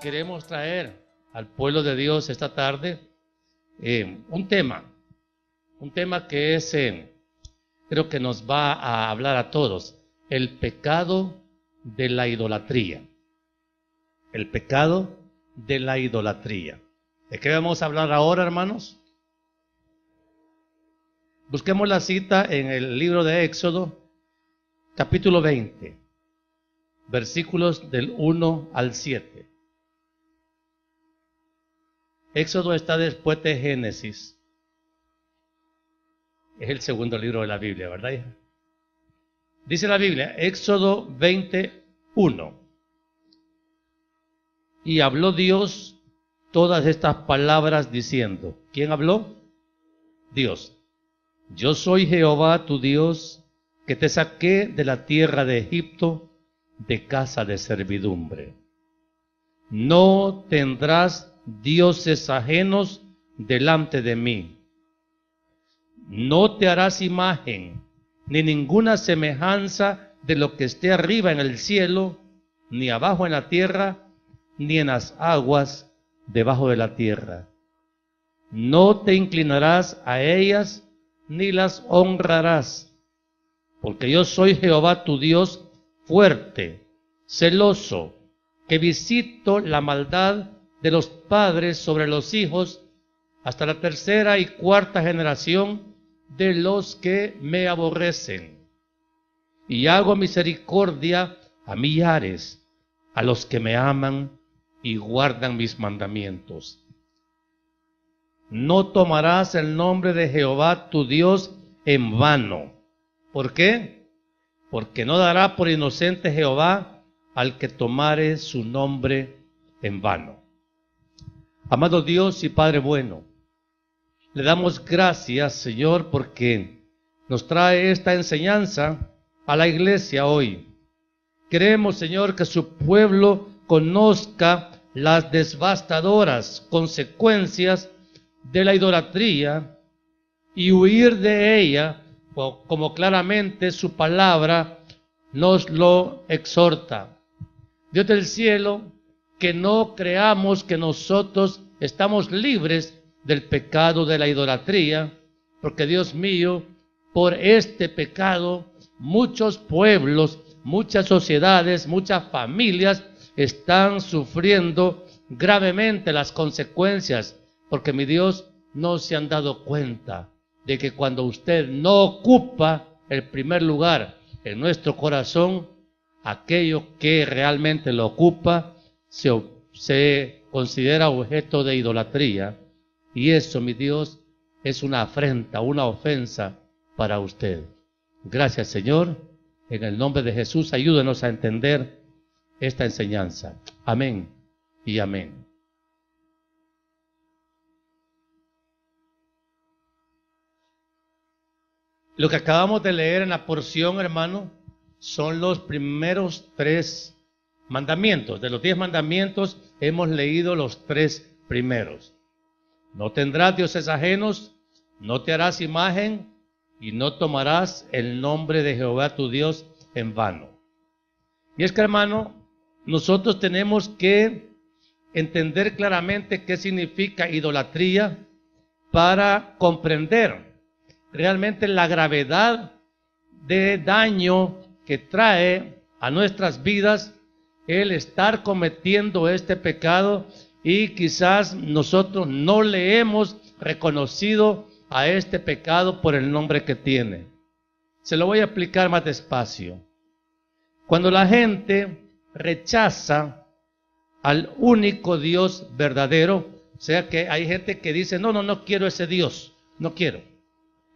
queremos traer al pueblo de Dios esta tarde un tema que es, creo que nos va a hablar a todos, el pecado de la idolatría. El pecado de la idolatría. ¿De qué vamos a hablar ahora, hermanos? Busquemos la cita en el libro de Éxodo, capítulo 20, versículos del 1 al 7. Éxodo está después de Génesis. Es el segundo libro de la Biblia, ¿verdad, hija? Dice la Biblia, Éxodo 21. Y habló Dios todas estas palabras diciendo. ¿Quién habló? Dios. Yo soy Jehová tu Dios, que te saqué de la tierra de Egipto, de casa de servidumbre. No tendrás dioses ajenos delante de mí. No te harás imagen, ni ninguna semejanza de lo que esté arriba en el cielo, ni abajo en la tierra, ni en las aguas debajo de la tierra. No te inclinarás a ellas, ni las honrarás, porque yo soy Jehová tu Dios, fuerte, celoso, que visito la maldad de los padres sobre los hijos, hasta la tercera y cuarta generación de los que me aborrecen. Y hago misericordia a millares, a los que me aman y guardan mis mandamientos. No tomarás el nombre de Jehová tu Dios en vano. ¿Por qué? Porque no dará por inocente Jehová al que tomare su nombre en vano. Amado Dios y Padre bueno, le damos gracias, Señor, porque nos trae esta enseñanza a la iglesia hoy. Queremos, Señor, que su pueblo conozca las devastadoras consecuencias de la idolatría y huir de ella, como claramente su palabra nos lo exhorta. Dios del cielo, que no creamos que nosotros estamos libres del pecado de la idolatría, porque Dios mío, por este pecado muchos pueblos, muchas sociedades, muchas familias están sufriendo gravemente las consecuencias, porque mi Dios no se han dado cuenta de que cuando usted no ocupa el primer lugar en nuestro corazón, aquello que realmente lo ocupa se considera objeto de idolatría, y eso, mi Dios, es una afrenta, una ofensa para usted. Gracias, Señor. En el nombre de Jesús, ayúdenos a entender esta enseñanza. Amén y amén. Lo que acabamos de leer en la porción, hermano, son los primeros 3 mandamientos. De los 10 mandamientos hemos leído los 3 primeros. No tendrás dioses ajenos, no te harás imagen y no tomarás el nombre de Jehová tu Dios en vano. Y es que, hermano, nosotros tenemos que entender claramente qué significa idolatría para comprender realmente la gravedad de daño que trae a nuestras vidas el estar cometiendo este pecado, y quizás nosotros no le hemos reconocido a este pecado por el nombre que tiene. Se lo voy a explicar más despacio. Cuando la gente rechaza al único Dios verdadero, o sea que hay gente que dice, no quiero ese Dios, no quiero.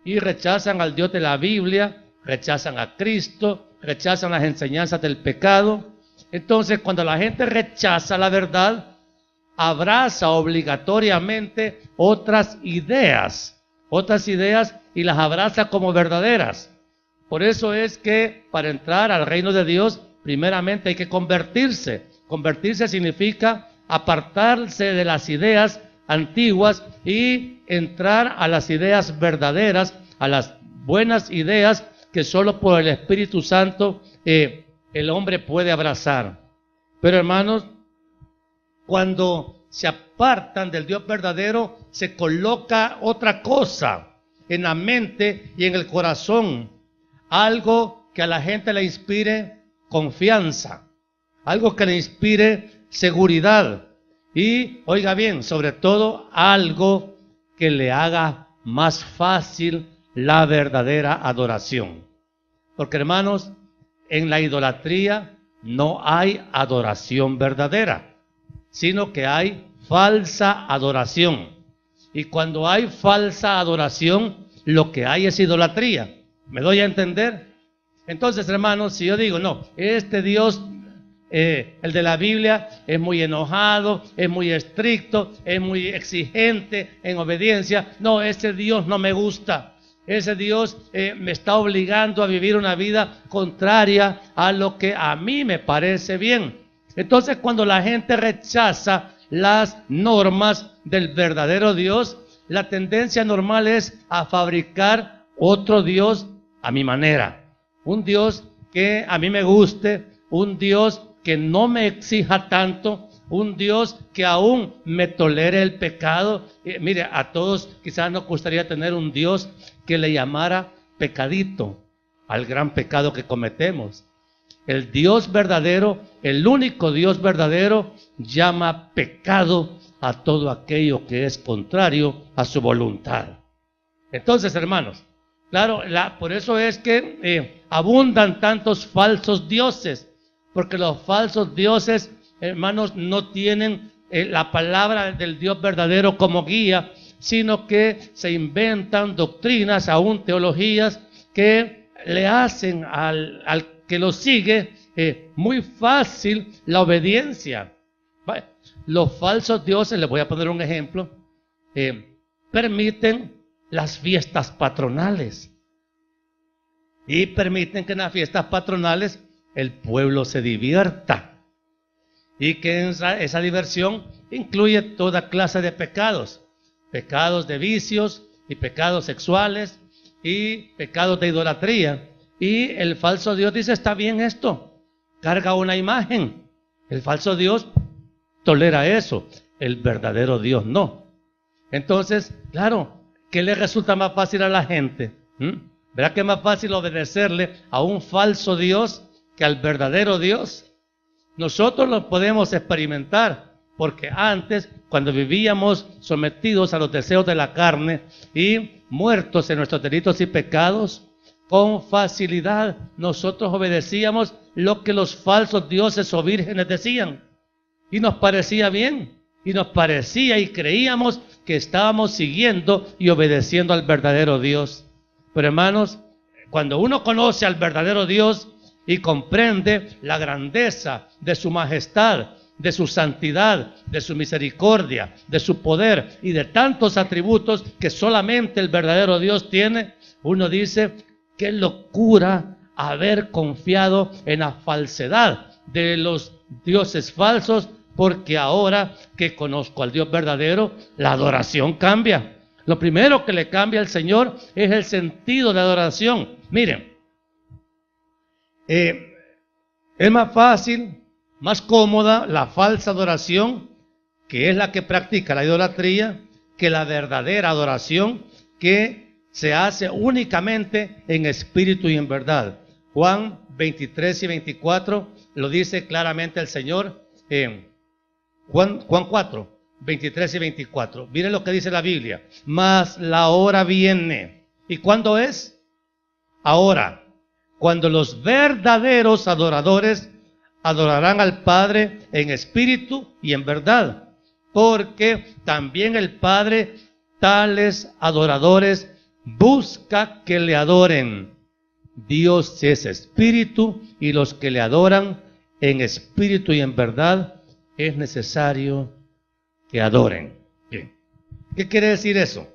Y rechazan al Dios de la Biblia, rechazan a Cristo, rechazan las enseñanzas del pecado. Entonces, cuando la gente rechaza la verdad, abraza obligatoriamente otras ideas y las abraza como verdaderas. Por eso es que para entrar al reino de Dios, primeramente hay que convertirse. Convertirse significa apartarse de las ideas antiguas y entrar a las ideas verdaderas, a las buenas ideas que solo por el Espíritu Santo el hombre puede abrazar. Pero hermanos, cuando se apartan del Dios verdadero, se coloca otra cosa en la mente y en el corazón, algo que a la gente le inspire confianza, algo que le inspire seguridad y, oiga bien, sobre todo algo que le haga más fácil la verdadera adoración. Porque, hermanos, en la idolatría no hay adoración verdadera, sino que hay falsa adoración. Y cuando hay falsa adoración, lo que hay es idolatría. ¿Me doy a entender? Entonces, hermanos, si yo digo, no, este Dios, el de la Biblia, es muy enojado, es muy estricto, es muy exigente en obediencia, no, ese Dios no me gusta. Ese Dios me está obligando a vivir una vida contraria a lo que a mí me parece bien. Entonces, cuando la gente rechaza las normas del verdadero Dios, la tendencia normal es a fabricar otro Dios a mi manera. Un Dios que a mí me guste, un Dios que no me exija tanto, un Dios que aún me tolere el pecado. Mire, a todos quizás nos gustaría tener un Dios que le llamara pecadito al gran pecado que cometemos. El Dios verdadero, el único Dios verdadero, llama pecado a todo aquello que es contrario a su voluntad. Entonces, hermanos, claro, por eso es que abundan tantos falsos dioses, porque los falsos dioses, hermanos, no tienen la palabra del Dios verdadero como guía, sino que se inventan doctrinas, aún teologías, que le hacen al que lo sigue muy fácil la obediencia. Los falsos dioses, les voy a poner un ejemplo, permiten las fiestas patronales y permiten que en las fiestas patronales el pueblo se divierta y que esa diversión incluye toda clase de pecados, pecados de vicios y pecados sexuales y pecados de idolatría. Y el falso Dios dice, está bien esto, carga una imagen. El falso Dios tolera eso, el verdadero Dios no. Entonces, claro, ¿qué le resulta más fácil a la gente? ¿Verdad que es más fácil obedecerle a un falso Dios que al verdadero Dios? Nosotros lo podemos experimentar, porque antes, cuando vivíamos sometidos a los deseos de la carne y muertos en nuestros delitos y pecados, con facilidad nosotros obedecíamos lo que los falsos dioses o vírgenes decían. Y nos parecía bien, y nos parecía y creíamos que estábamos siguiendo y obedeciendo al verdadero Dios. Pero hermanos, cuando uno conoce al verdadero Dios y comprende la grandeza de su majestad, de su santidad, de su misericordia, de su poder y de tantos atributos que solamente el verdadero Dios tiene, uno dice, qué locura haber confiado en la falsedad de los dioses falsos, porque ahora que conozco al Dios verdadero, la adoración cambia. Lo primero que le cambia al Señor es el sentido de adoración. Miren, es más fácil, más cómoda la falsa adoración, que es la que practica la idolatría, que la verdadera adoración, que se hace únicamente en espíritu y en verdad. Juan 23 y 24 lo dice claramente el Señor. Juan 4, 23 y 24. Miren lo que dice la Biblia. Mas la hora viene. ¿Y cuándo es? Ahora, cuando los verdaderos adoradores adorarán al Padre en espíritu y en verdad, porque también el Padre tales adoradores busca que le adoren. Dios es espíritu, y los que le adoran en espíritu y en verdad es necesario que adoren. Bien. ¿Qué quiere decir eso?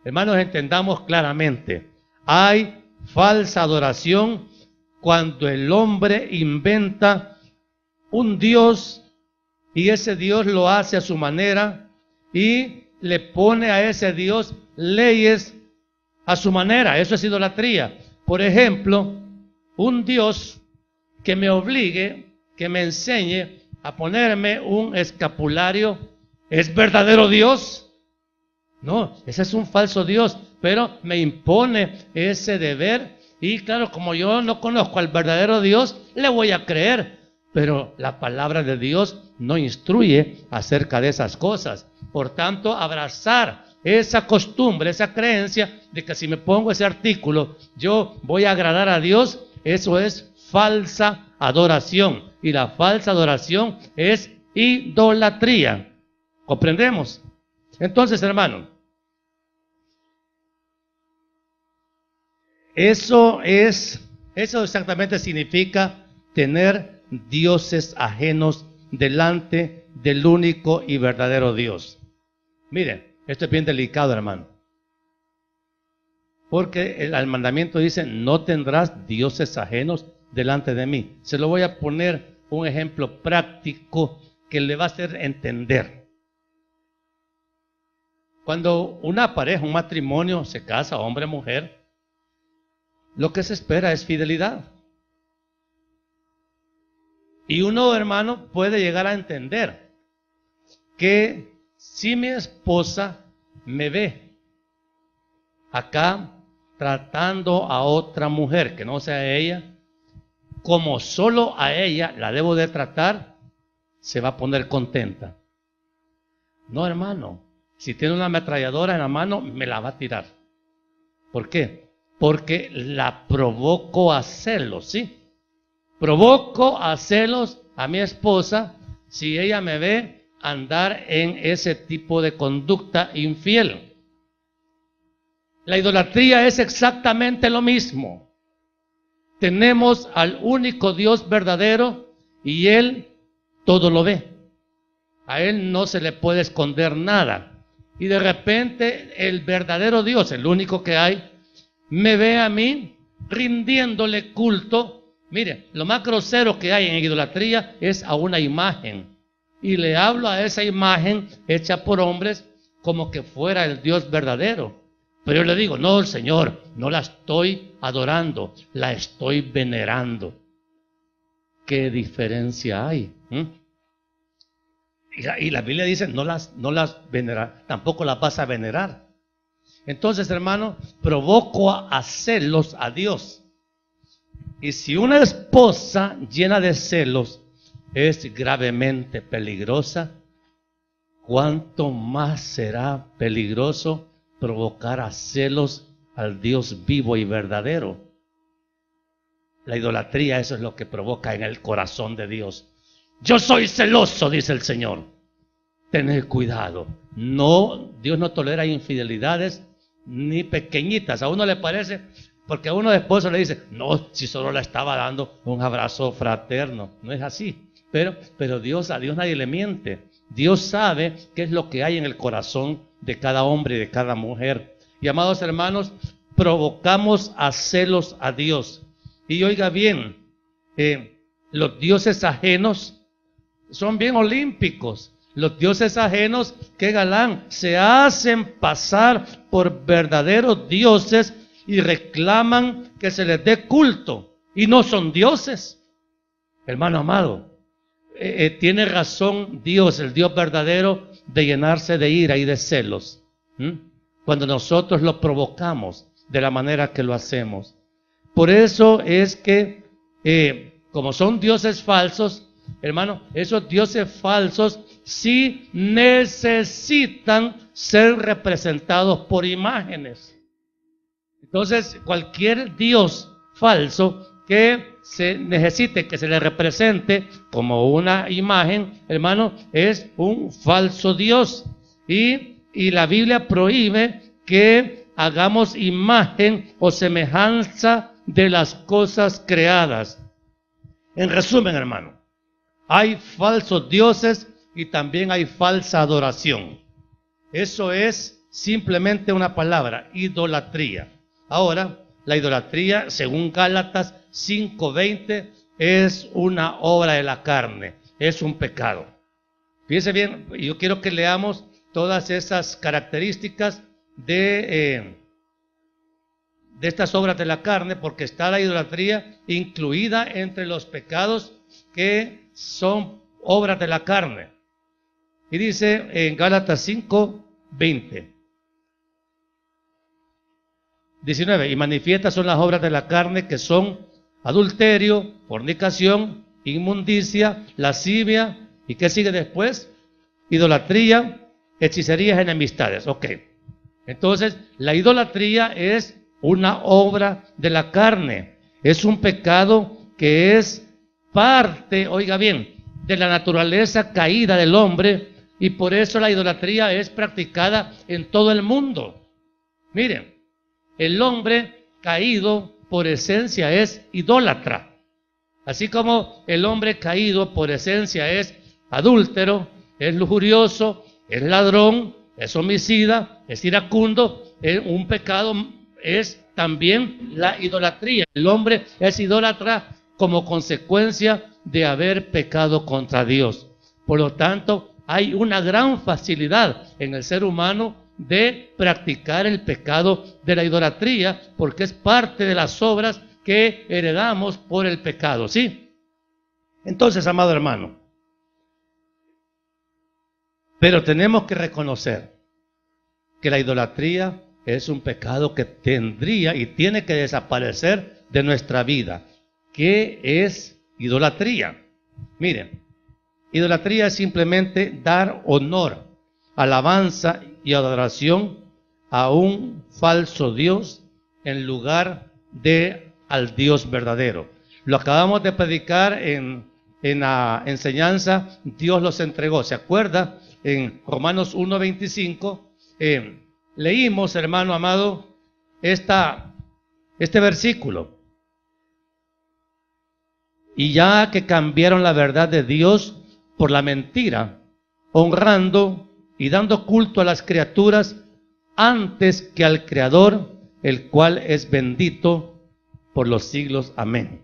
Hermanos, entendamos claramente. Hay falsa adoración cuando el hombre inventa un Dios y ese Dios lo hace a su manera y le pone a ese Dios leyes a su manera. Eso es idolatría. Por ejemplo, un Dios que me obligue, que me enseñe a ponerme un escapulario, ¿es verdadero Dios? No, ese es un falso Dios, pero me impone ese deber. Y claro, como yo no conozco al verdadero Dios, le voy a creer. Pero la palabra de Dios no instruye acerca de esas cosas. Por tanto, abrazar esa costumbre, esa creencia de que si me pongo ese artículo, yo voy a agradar a Dios, eso es falsa adoración. Y la falsa adoración es idolatría. ¿Comprendemos? Entonces, hermano, eso exactamente significa tener dioses ajenos delante del único y verdadero Dios. Miren, esto es bien delicado, hermano. Porque el mandamiento dice, no tendrás dioses ajenos delante de mí. Se lo voy a poner un ejemplo práctico que le va a hacer entender. Cuando una pareja, un matrimonio, se casa, hombre, mujer, lo que se espera es fidelidad. Y uno, hermano, puede llegar a entender que si mi esposa me ve acá tratando a otra mujer que no sea ella, como solo a ella la debo de tratar, se va a poner contenta. No, hermano, si tiene una ametralladora en la mano, me la va a tirar. ¿Por qué? Porque la provoco a celos, ¿sí? Provoco a celos a mi esposa si ella me ve andar en ese tipo de conducta infiel. La idolatría es exactamente lo mismo. Tenemos al único Dios verdadero y Él todo lo ve. A Él no se le puede esconder nada. Y de repente el verdadero Dios, el único que hay, me ve a mí rindiéndole culto. Mire, lo más grosero que hay en idolatría es a una imagen. Y le hablo a esa imagen hecha por hombres como que fuera el Dios verdadero. Pero yo le digo, no, Señor, no la estoy adorando, la estoy venerando. ¿Qué diferencia hay? Y la Biblia dice, no las venerar, tampoco las vas a venerar. Entonces, hermano, provoco a celos a Dios. Y si una esposa llena de celos es gravemente peligrosa, ¿cuánto más será peligroso provocar a celos al Dios vivo y verdadero? La idolatría, eso es lo que provoca en el corazón de Dios. Yo soy celoso, dice el Señor. Tened cuidado. No, Dios no tolera infidelidades ni pequeñitas. A uno le parece, porque a uno después le dice, no, si solo le estaba dando un abrazo fraterno. No es así. Pero a Dios nadie le miente. Dios sabe qué es lo que hay en el corazón de cada hombre y de cada mujer. Y amados hermanos, provocamos a celos a Dios. Y oiga bien, los dioses ajenos son bien olímpicos. Los dioses ajenos, qué galán, se hacen pasar por verdaderos dioses y reclaman que se les dé culto. Y no son dioses. Hermano amado, tiene razón Dios, el Dios verdadero, de llenarse de ira y de celos. Cuando nosotros lo provocamos de la manera que lo hacemos. Por eso es que, como son dioses falsos, hermano, esos dioses falsos sí necesitan ser representados por imágenes. Entonces, cualquier dios falso que se necesite que se le represente como una imagen, hermano, es un falso dios. Y la Biblia prohíbe que hagamos imagen o semejanza de las cosas creadas. En resumen, hermano, hay falsos dioses y también hay falsa adoración. Eso es simplemente una palabra, idolatría. Ahora, la idolatría, según Gálatas 5:20, es una obra de la carne, es un pecado. Fíjense bien, yo quiero que leamos todas esas características de estas obras de la carne, porque está la idolatría incluida entre los pecados que son obras de la carne. Y dice en Gálatas 5:20, 19, y manifiestas son las obras de la carne, que son adulterio, fornicación, inmundicia, lascivia, ¿y qué sigue después? Idolatría, hechicerías, enemistades. Ok, entonces la idolatría es una obra de la carne, es un pecado que es parte, oiga bien, de la naturaleza caída del hombre, y por eso la idolatría es practicada en todo el mundo. Miren, el hombre caído por esencia es idólatra, así como el hombre caído por esencia es adúltero, es lujurioso, es ladrón, es homicida, es iracundo. Un pecado es también la idolatría. El hombre es idólatra como consecuencia de haber pecado contra Dios. Por lo tanto, hay una gran facilidad en el ser humano de practicar el pecado de la idolatría, porque es parte de las obras que heredamos por el pecado, ¿sí? Entonces, amado hermano, pero tenemos que reconocer que la idolatría es un pecado que tendría y tiene que desaparecer de nuestra vida. ¿Qué es idolatría? Miren, idolatría es simplemente dar honor, alabanza y adoración a un falso Dios en lugar de al Dios verdadero. Lo acabamos de predicar en la enseñanza, Dios los entregó. ¿Se acuerda? En Romanos 1:25 leímos, hermano amado, este versículo. Y ya que cambiaron la verdad de Dios por la mentira, honrando y dando culto a las criaturas antes que al Creador, el cual es bendito por los siglos. Amén.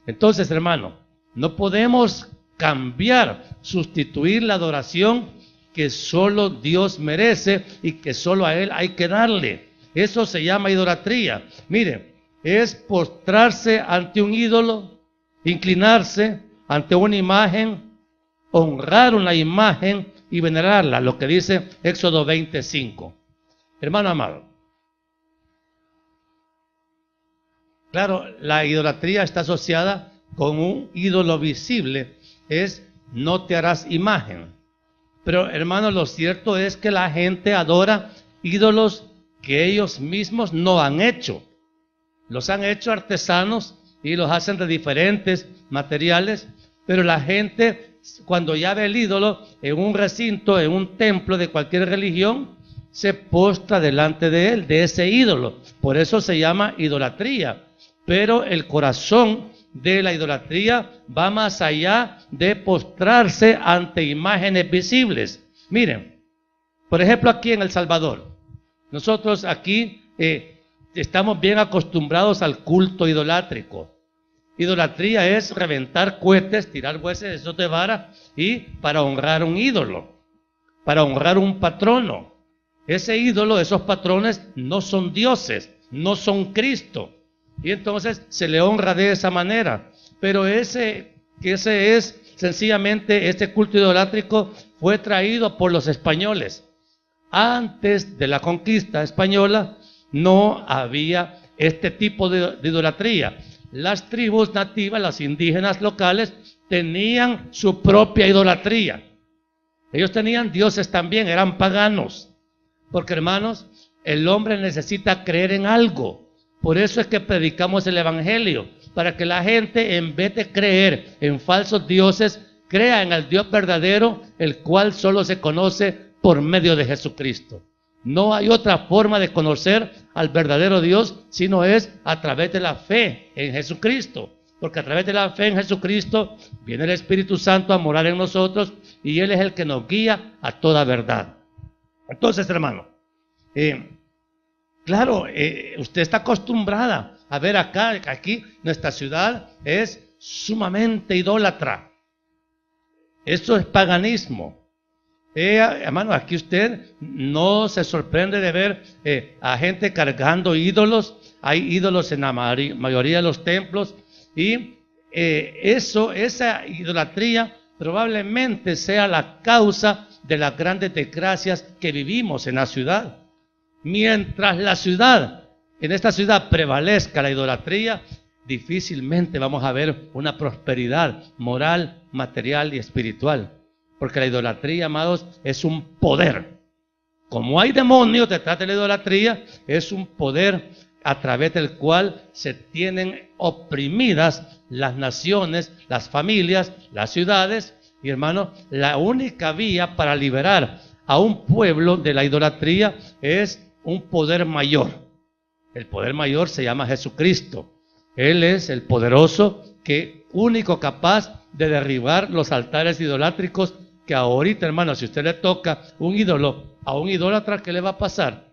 Entonces, hermano, no podemos cambiar, sustituir la adoración que solo Dios merece y que solo a Él hay que darle. Eso se llama idolatría. Mire, es postrarse ante un ídolo, inclinarse ante una imagen, honrar una imagen y venerarla, lo que dice Éxodo 20:5. Hermano amado, claro, la idolatría está asociada con un ídolo visible, es no te harás imagen. Pero hermano, lo cierto es que la gente adora ídolos que ellos mismos no han hecho. Los han hecho artesanos y los hacen de diferentes materiales, pero la gente, cuando ya ve el ídolo en un recinto, en un templo de cualquier religión, se postra delante de él, de ese ídolo. Por eso se llama idolatría. Pero el corazón de la idolatría va más allá de postrarse ante imágenes visibles. Miren, por ejemplo, aquí en El Salvador, nosotros aquí estamos bien acostumbrados al culto idolátrico. Idolatría es reventar cohetes, tirar huesos de vara, y para honrar un ídolo, para honrar un patrono. Ese ídolo, esos patrones no son dioses, no son Cristo. Y entonces se le honra de esa manera. Pero ese es sencillamente, este culto idolátrico fue traído por los españoles. Antes de la conquista española no había este tipo de idolatría. Las tribus nativas, las indígenas locales, tenían su propia idolatría. Ellos tenían dioses también, eran paganos. Porque, hermanos, el hombre necesita creer en algo. Por eso es que predicamos el evangelio, para que la gente, en vez de creer en falsos dioses, crea en el Dios verdadero, el cual solo se conoce por medio de Jesucristo. No hay otra forma de conocer al verdadero Dios, sino es a través de la fe en Jesucristo. Porque a través de la fe en Jesucristo viene el Espíritu Santo a morar en nosotros, y Él es el que nos guía a toda verdad. Entonces, hermano, claro, usted está acostumbrada a ver aquí nuestra ciudad es sumamente idólatra. Eso es paganismo. Hermano, aquí usted no se sorprende de ver a gente cargando ídolos. Hay ídolos en la mayoría de los templos, y esa idolatría probablemente sea la causa de las grandes desgracias que vivimos en la ciudad. Mientras en esta ciudad prevalezca la idolatría, difícilmente vamos a ver una prosperidad moral, material y espiritual. Porque la idolatría, amados, es un poder. Como hay demonios detrás de la idolatría, es un poder a través del cual se tienen oprimidas las naciones, las familias, las ciudades. Y hermano, la única vía para liberar a un pueblo de la idolatría es un poder mayor. El poder mayor se llama Jesucristo. Él es el poderoso, único capaz de derribar los altares idolátricos, que ahorita, hermano, si usted le toca un ídolo a un idólatra, ¿qué le va a pasar?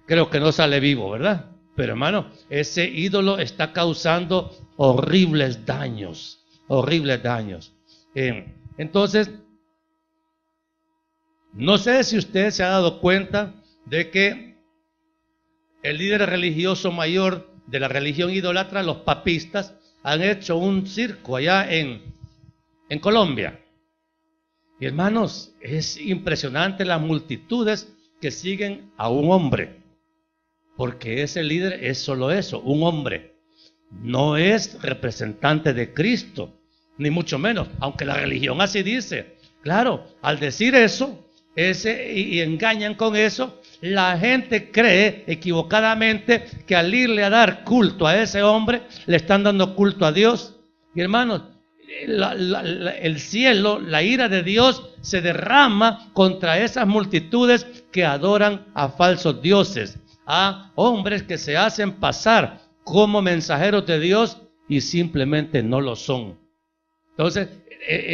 Creo que no sale vivo, ¿verdad? Pero hermano, ese ídolo está causando horribles daños, horribles daños. Entonces, no sé si usted se ha dado cuenta de que el líder religioso mayor de la religión idólatra, los papistas, han hecho un circo allá en Colombia. Y hermanos, es impresionante las multitudes que siguen a un hombre, porque ese líder es solo eso, un hombre. No es representante de Cristo, ni mucho menos, aunque la religión así dice. Claro, al decir eso, y engañan con eso, la gente cree equivocadamente que al irle a dar culto a ese hombre, le están dando culto a Dios. Y hermanos, el cielo, la ira de Dios se derrama contra esas multitudes que adoran a falsos dioses, a hombres que se hacen pasar como mensajeros de Dios y simplemente no lo son. Entonces,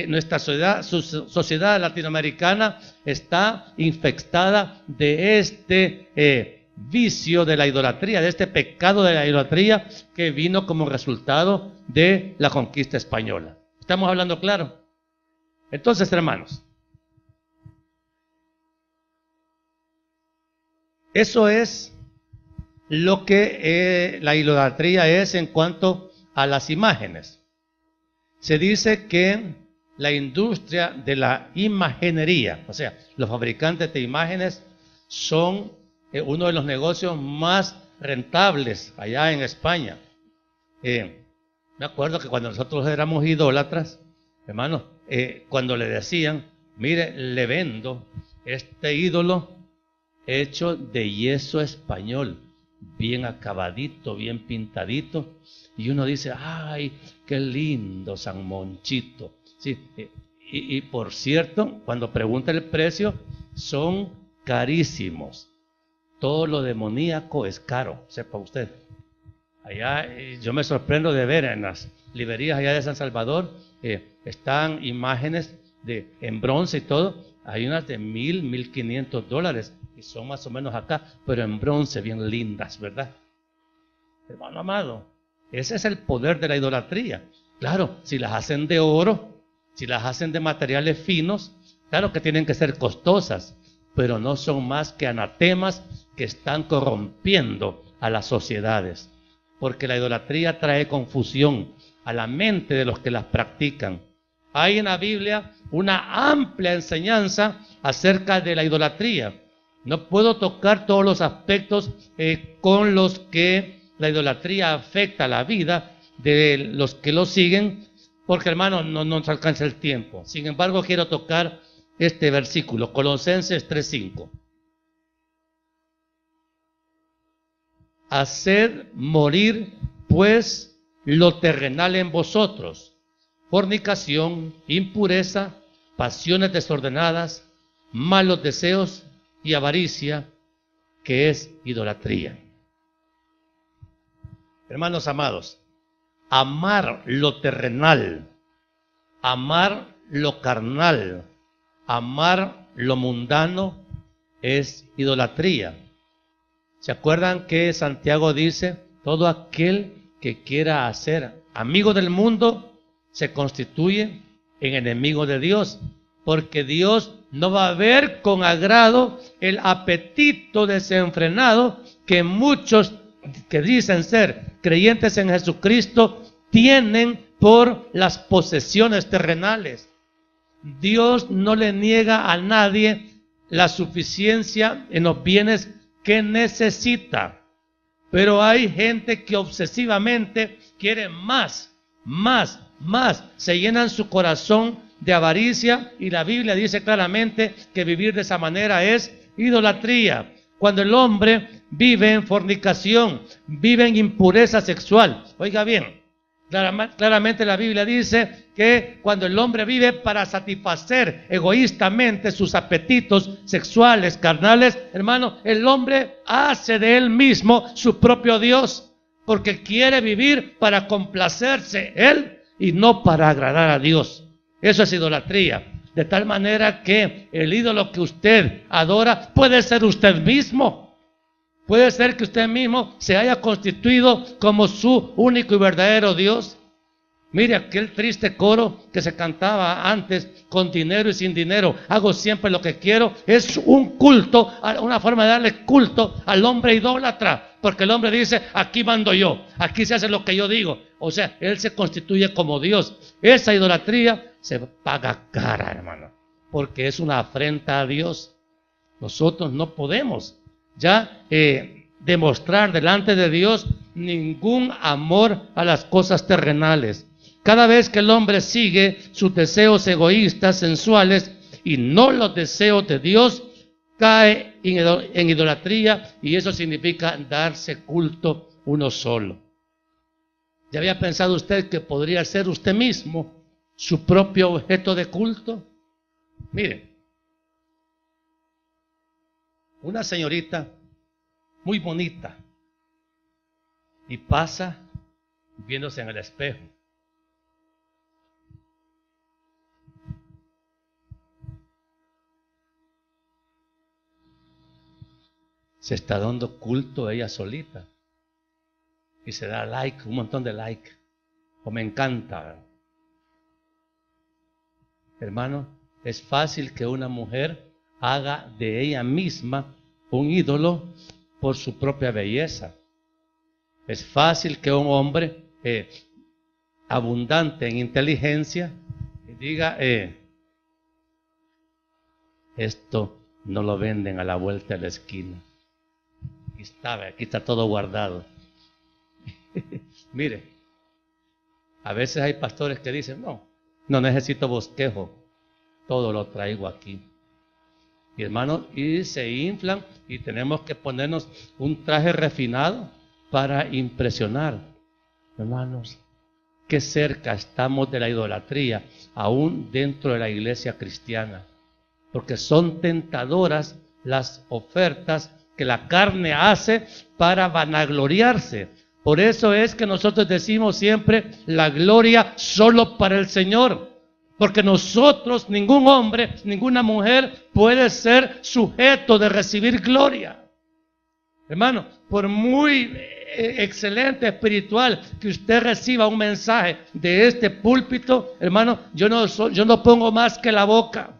nuestra sociedad latinoamericana está infectada de este vicio de la idolatría, de este pecado de la idolatría que vino como resultado de la conquista española. ¿Estamos hablando claro? Entonces, hermanos, eso es lo que la idolatría es en cuanto a las imágenes. Se dice que la industria de la imaginería, o sea, los fabricantes de imágenes, son uno de los negocios más rentables allá en España. Me acuerdo que cuando nosotros éramos idólatras, hermanos, cuando le decían, mire, le vendo este ídolo hecho de yeso español, bien acabadito, bien pintadito, y uno dice, ay, qué lindo San Monchito. Sí, y por cierto, cuando pregunta el precio, son carísimos. Todo lo demoníaco es caro, sepa usted. Allá yo me sorprendo de ver en las librerías allá de San Salvador, están imágenes en bronce y todo. Hay unas de $1,000, $1,500 y son más o menos acá, pero en bronce, bien lindas, ¿verdad? Hermano amado, ese es el poder de la idolatría. Claro, si las hacen de oro, si las hacen de materiales finos, claro que tienen que ser costosas, pero no son más que anatemas que están corrompiendo a las sociedades. Porque la idolatría trae confusión a la mente de los que las practican. Hay en la Biblia una amplia enseñanza acerca de la idolatría. No puedo tocar todos los aspectos con los que la idolatría afecta la vida de los que lo siguen, porque hermano, no nos alcanza el tiempo. Sin embargo, quiero tocar este versículo, Colosenses 3:5. Haced morir, pues, lo terrenal en vosotros: fornicación, impureza, pasiones desordenadas, malos deseos y avaricia, que es idolatría. Hermanos amados, amar lo terrenal, amar lo carnal, amar lo mundano es idolatría. ¿Se acuerdan que Santiago dice, todo aquel que quiera hacer amigo del mundo se constituye en enemigo de Dios? Porque Dios no va a ver con agrado el apetito desenfrenado que muchos que dicen ser creyentes en Jesucristo tienen por las posesiones terrenales. Dios no le niega a nadie la suficiencia en los bienes que necesita. Pero hay gente que obsesivamente quiere más. Se llenan su corazón de avaricia y la Biblia dice claramente que vivir de esa manera es idolatría. Cuando el hombre vive en fornicación, vive en impureza sexual. Oiga bien, claramente la Biblia dice que cuando el hombre vive para satisfacer egoístamente sus apetitos sexuales, carnales, hermano, el hombre hace de él mismo su propio Dios, porque quiere vivir para complacerse él y no para agradar a Dios. Eso es idolatría. De tal manera que el ídolo que usted adora puede ser usted mismo. Puede ser que usted mismo se haya constituido como su único y verdadero Dios. Mire aquel triste coro que se cantaba antes, con dinero y sin dinero, hago siempre lo que quiero. Es un culto, una forma de darle culto al hombre idólatra. Porque el hombre dice, aquí mando yo, aquí se hace lo que yo digo. O sea, él se constituye como Dios. Esa idolatría se paga cara, hermano, porque es una afrenta a Dios. Nosotros no podemos ya demostrar delante de Dios ningún amor a las cosas terrenales. Cada vez que el hombre sigue sus deseos egoístas, sensuales, y no los deseos de Dios, cae en idolatría, y eso significa darse culto uno solo. ¿Ya había pensado usted que podría ser usted mismo su propio objeto de culto? Mire, una señorita muy bonita y pasa viéndose en el espejo. Se está dando culto a ella solita y se da like, un montón de like, o me encanta. Hermano, es fácil que una mujer haga de ella misma un ídolo por su propia belleza. Es fácil que un hombre abundante en inteligencia diga, esto no lo venden a la vuelta de la esquina. Aquí está todo guardado. Mire, a veces hay pastores que dicen, no necesito bosquejo, todo lo traigo aquí. Y hermanos, y se inflan y tenemos que ponernos un traje refinado para impresionar. Hermanos, qué cerca estamos de la idolatría, aún dentro de la iglesia cristiana. Porque son tentadoras las ofertas que la carne hace para vanagloriarse. Por eso es que nosotros decimos siempre la gloria solo para el Señor. Porque nosotros, ningún hombre, ninguna mujer puede ser sujeto de recibir gloria. Hermano, por muy excelente espiritual que usted reciba un mensaje de este púlpito, hermano, yo no pongo más que la boca.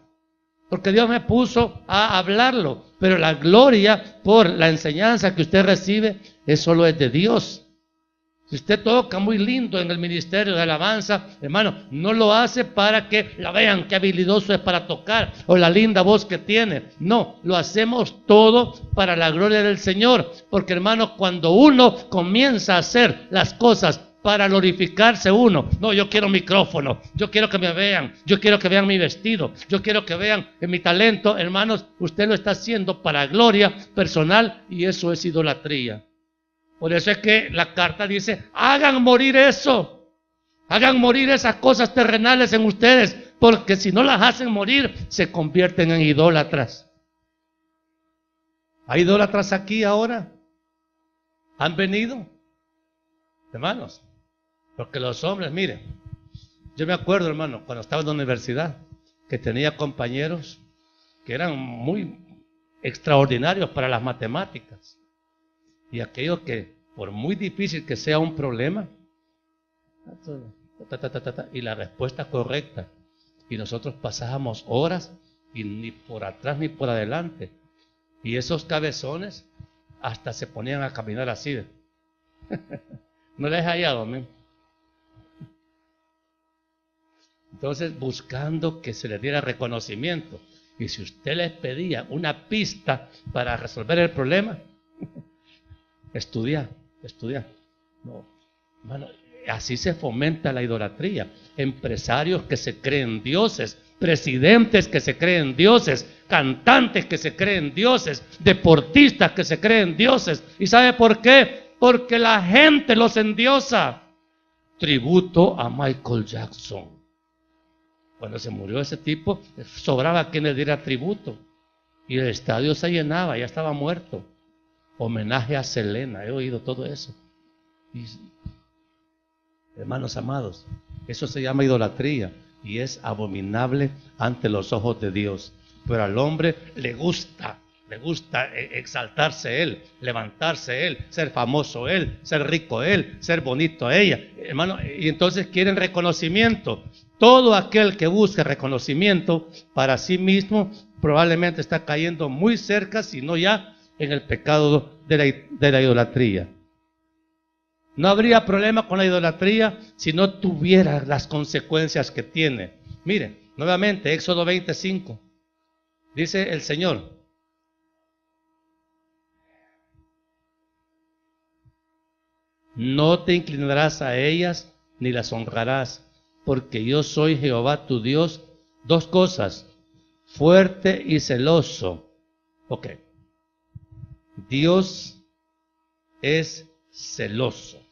Porque Dios me puso a hablarlo. Pero la gloria por la enseñanza que usted recibe, es solo de Dios. Si usted toca muy lindo en el ministerio de alabanza, hermano, no lo hace para que la vean qué habilidoso es para tocar o la linda voz que tiene. No, lo hacemos todo para la gloria del Señor. Porque, hermano, cuando uno comienza a hacer las cosas para glorificarse uno, no, yo quiero micrófono, yo quiero que me vean, yo quiero que vean mi vestido, yo quiero que vean mi talento, hermanos, usted lo está haciendo para gloria personal y eso es idolatría. Por eso es que la carta dice, hagan morir eso, hagan morir esas cosas terrenales en ustedes, porque si no las hacen morir, se convierten en idólatras. ¿Hay idólatras aquí ahora? ¿Han venido? Hermanos, porque los hombres, miren, yo me acuerdo, hermano, cuando estaba en la universidad, que tenía compañeros que eran muy extraordinarios para las matemáticas. Y aquello que, por muy difícil que sea un problema, y la respuesta correcta, y nosotros pasábamos horas, y ni por atrás ni por adelante, y esos cabezones hasta se ponían a caminar así. ¿No les he hallado, amén? Entonces, buscando que se les diera reconocimiento. Y si usted les pedía una pista para resolver el problema, estudiar. No, hermano, así se fomenta la idolatría. Empresarios que se creen dioses, presidentes que se creen dioses, cantantes que se creen dioses, deportistas que se creen dioses. ¿Y sabe por qué? Porque la gente los endiosa. Tributo a Michael Jackson. Cuando se murió ese tipo, sobraba quien le diera tributo. Y el estadio se llenaba, ya estaba muerto. Homenaje a Selena, he oído todo eso. Y, hermanos amados, eso se llama idolatría y es abominable ante los ojos de Dios. Pero al hombre le gusta exaltarse él, levantarse él, ser famoso él, ser rico él, ser bonito ella, hermano, y entonces quieren reconocimiento. Todo aquel que busca reconocimiento para sí mismo probablemente está cayendo muy cerca, si no ya, en el pecado de la idolatría. No habría problema con la idolatría si no tuviera las consecuencias que tiene. Miren, nuevamente, Éxodo 25, dice el Señor: no te inclinarás a ellas ni las honrarás, porque yo soy Jehová tu Dios. Dos cosas: fuerte y celoso. Ok. Dios es celoso.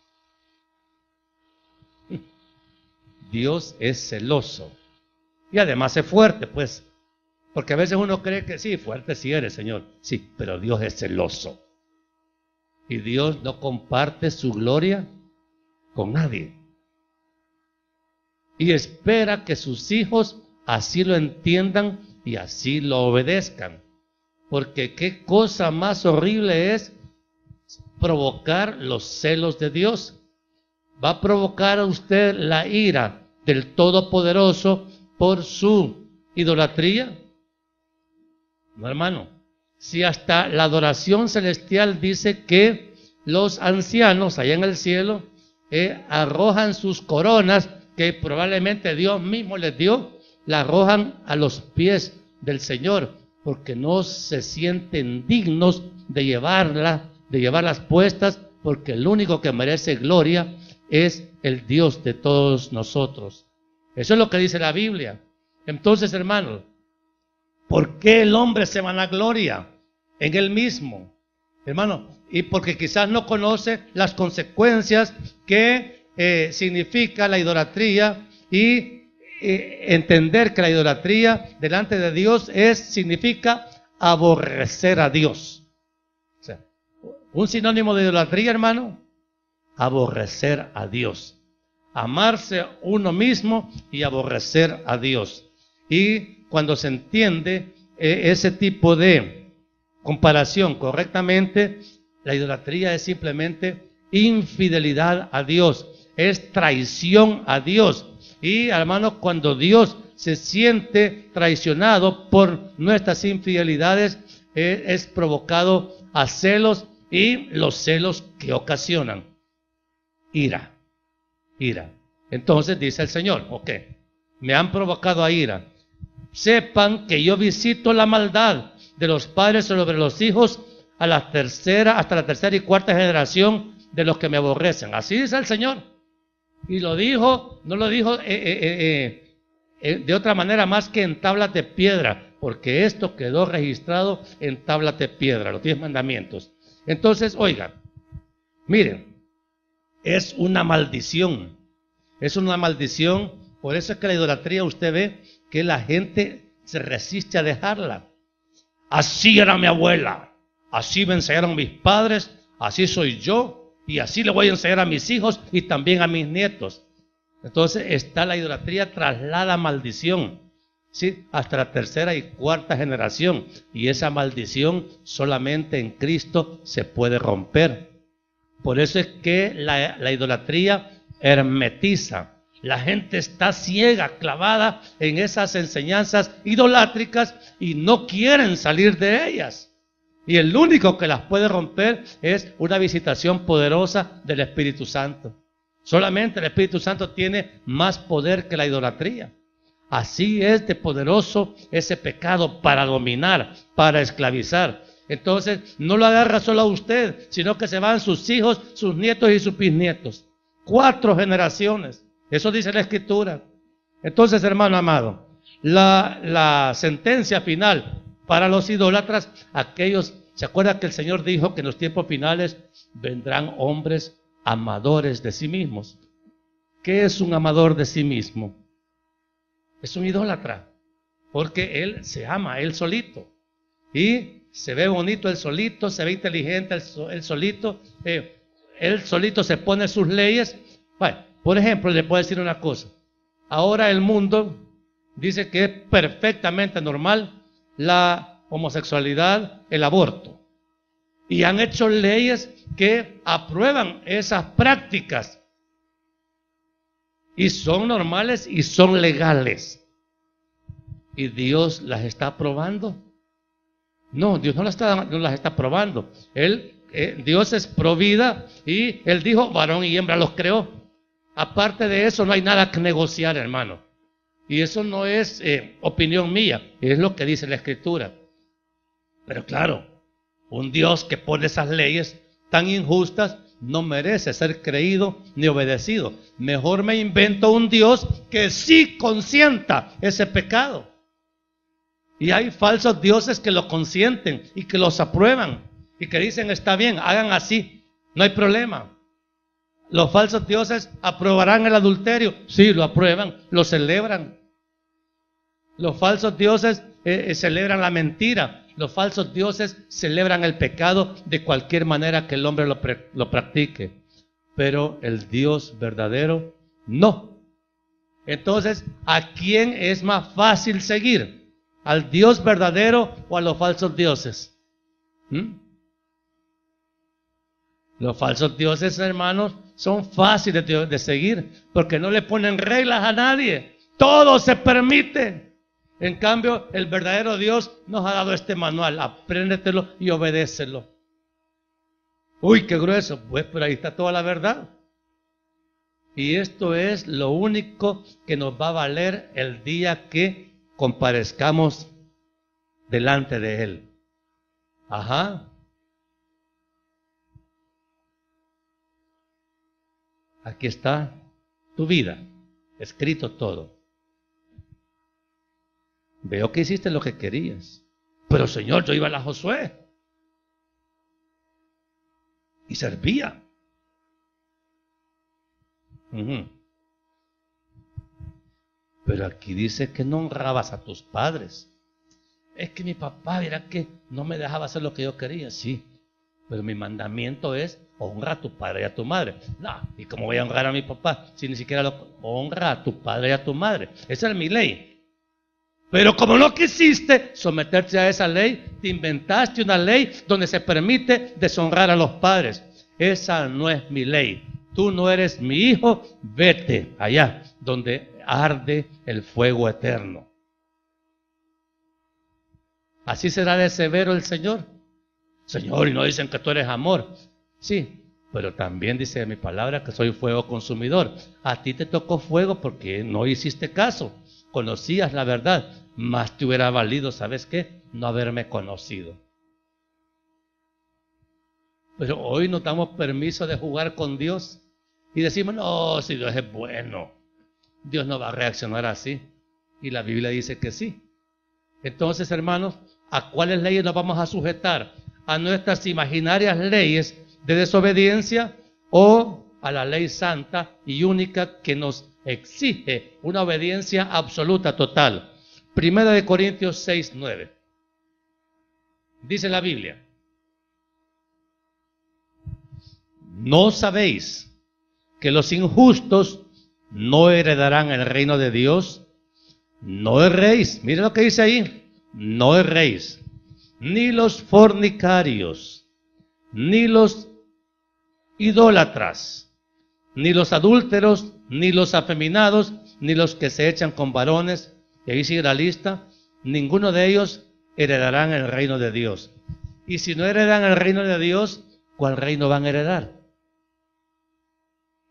Dios es celoso. Y además es fuerte, pues. Porque a veces uno cree que sí, fuerte sí eres, Señor. Sí, pero Dios es celoso. Y Dios no comparte su gloria con nadie. Y espera que sus hijos así lo entiendan y así lo obedezcan. Porque qué cosa más horrible es provocar los celos de Dios. Va a provocar a usted la ira del Todopoderoso por su idolatría. No, hermano. Si hasta la adoración celestial dice que los ancianos allá en el cielo arrojan sus coronas, que probablemente Dios mismo les dio, la arrojan a los pies del Señor, porque no se sienten dignos de llevarlas puestas, porque el único que merece gloria es el Dios de todos nosotros. Eso es lo que dice la Biblia. Entonces, hermanos, ¿por qué el hombre se vanagloria en él mismo? Hermano, y porque quizás no conoce las consecuencias que significa la idolatría, y entender que la idolatría delante de Dios significa aborrecer a Dios. O sea, un sinónimo de idolatría, hermano: aborrecer a Dios. Amarse uno mismo y aborrecer a Dios. Y cuando se entiende ese tipo de comparación correctamente, la idolatría es simplemente infidelidad a Dios, es traición a Dios. Y hermano, cuando Dios se siente traicionado por nuestras infidelidades, es provocado a celos, y los celos que ocasionan ira. Entonces dice el Señor: ok, me han provocado a ira. Sepan que yo visito la maldad de los padres sobre los hijos hasta la tercera y cuarta generación de los que me aborrecen. Así dice el Señor. Y lo dijo, no lo dijo de otra manera más que en tablas de piedra, porque esto quedó registrado en tablas de piedra, los 10 mandamientos. Entonces, oigan, miren, es una maldición. Es una maldición. Por eso es que la idolatría, usted ve que la gente se resiste a dejarla. Así era mi abuela, así me enseñaron mis padres, así soy yo, y así le voy a enseñar a mis hijos y también a mis nietos. Entonces está la idolatría traslada maldición, ¿sí?, hasta la tercera y cuarta generación, y esa maldición solamente en Cristo se puede romper. Por eso es que la idolatría hermetiza. La gente está ciega, clavada en esas enseñanzas idolátricas y no quieren salir de ellas. Y el único que las puede romper es una visitación poderosa del Espíritu Santo. Solamente el Espíritu Santo tiene más poder que la idolatría. Así es de poderoso ese pecado para dominar, para esclavizar. Entonces, no lo agarra solo a usted, sino que se van sus hijos, sus nietos y sus bisnietos. 4 generaciones. Eso dice la Escritura. Entonces, hermano amado, la sentencia final para los idólatras, aquellos, ¿se acuerda que el Señor dijo que en los tiempos finales vendrán hombres amadores de sí mismos? ¿Qué es un amador de sí mismo? Es un idólatra, porque él se ama, él solito. Y se ve bonito él solito, se ve inteligente él solito, él solito se pone sus leyes. Bueno, por ejemplo, le puedo decir una cosa. Ahora el mundo dice que es perfectamente normal la homosexualidad, el aborto. Y han hecho leyes que aprueban esas prácticas. Y son normales y son legales. ¿Y Dios las está aprobando? No, Dios no las está aprobando. Dios es pro vida y Él dijo, varón y hembra los creó. Aparte de eso no hay nada que negociar, hermano. Y eso no es opinión mía, es lo que dice la Escritura. Pero claro, un Dios que pone esas leyes tan injustas no merece ser creído ni obedecido. Mejor me invento un Dios que sí consienta ese pecado. Y hay falsos dioses que lo consienten y que los aprueban y que dicen, está bien, hagan así, no hay problema. Los falsos dioses aprobarán el adulterio, sí, lo aprueban, lo celebran. Los falsos dioses celebran la mentira. Los falsos dioses celebran el pecado de cualquier manera que el hombre lo practique. Pero el Dios verdadero, no. Entonces, ¿a quién es más fácil seguir? ¿Al Dios verdadero o a los falsos dioses? Los falsos dioses, hermanos, son fáciles de seguir porque no le ponen reglas a nadie. Todo se permite. En cambio, el verdadero Dios nos ha dado este manual. Apréndetelo y obedécelo. Uy, qué grueso. Pues por ahí está toda la verdad. Y esto es lo único que nos va a valer el día que comparezcamos delante de Él. Ajá. Aquí está tu vida, escrito todo. Veo que hiciste lo que querías. Pero Señor, yo iba a la Josué y servía. Pero aquí dice que no honrabas a tus padres. Es que mi papá, mira que no me dejaba hacer lo que yo quería. Sí, pero mi mandamiento es honra a tu padre y a tu madre. No, ¿y cómo voy a honrar a mi papá si ni siquiera honra a tu padre y a tu madre? Esa es mi ley. Pero como no quisiste someterte a esa ley, te inventaste una ley donde se permite deshonrar a los padres. Esa no es mi ley. Tú no eres mi hijo, vete allá donde arde el fuego eterno. Así será de severo el Señor. Señor, y no dicen que tú eres amor. Sí, pero también dice mi palabra que soy fuego consumidor. A ti te tocó fuego porque no hiciste caso. Conocías la verdad, más te hubiera valido, ¿sabes qué? No haberme conocido. Pero hoy nos damos permiso de jugar con Dios y decimos, no, si Dios es bueno, Dios no va a reaccionar así. Y la Biblia dice que sí. Entonces, hermanos, ¿a cuáles leyes nos vamos a sujetar? ¿A nuestras imaginarias leyes de desobediencia o a la ley santa y única que nos exige una obediencia absoluta, total? Primera de Corintios 6:9. Dice la Biblia: ¿no sabéis que los injustos no heredarán el reino de Dios? No erréis. Mire lo que dice ahí. No erréis. Ni los fornicarios, ni los idólatras, ni los adúlteros, ni los afeminados, ni los que se echan con varones. Y ahí sigue la lista. Ninguno de ellos heredarán el reino de Dios. Y si no heredan el reino de Dios, ¿cuál reino van a heredar?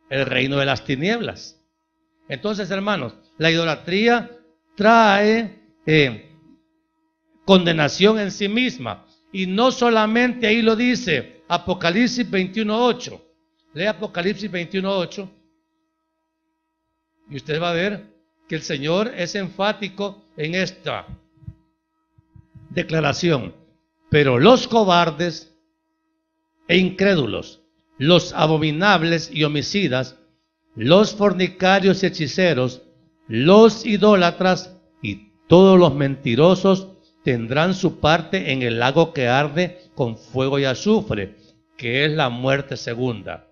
El reino de las tinieblas. Entonces, hermanos, la idolatría trae condenación en sí misma. Y no solamente ahí lo dice, Apocalipsis 21:8. Lee Apocalipsis 21:8 y usted va a ver que el Señor es enfático en esta declaración. Pero los cobardes e incrédulos, los abominables y homicidas, los fornicarios y hechiceros, los idólatras y todos los mentirosos tendrán su parte en el lago que arde con fuego y azufre, que es la muerte segunda.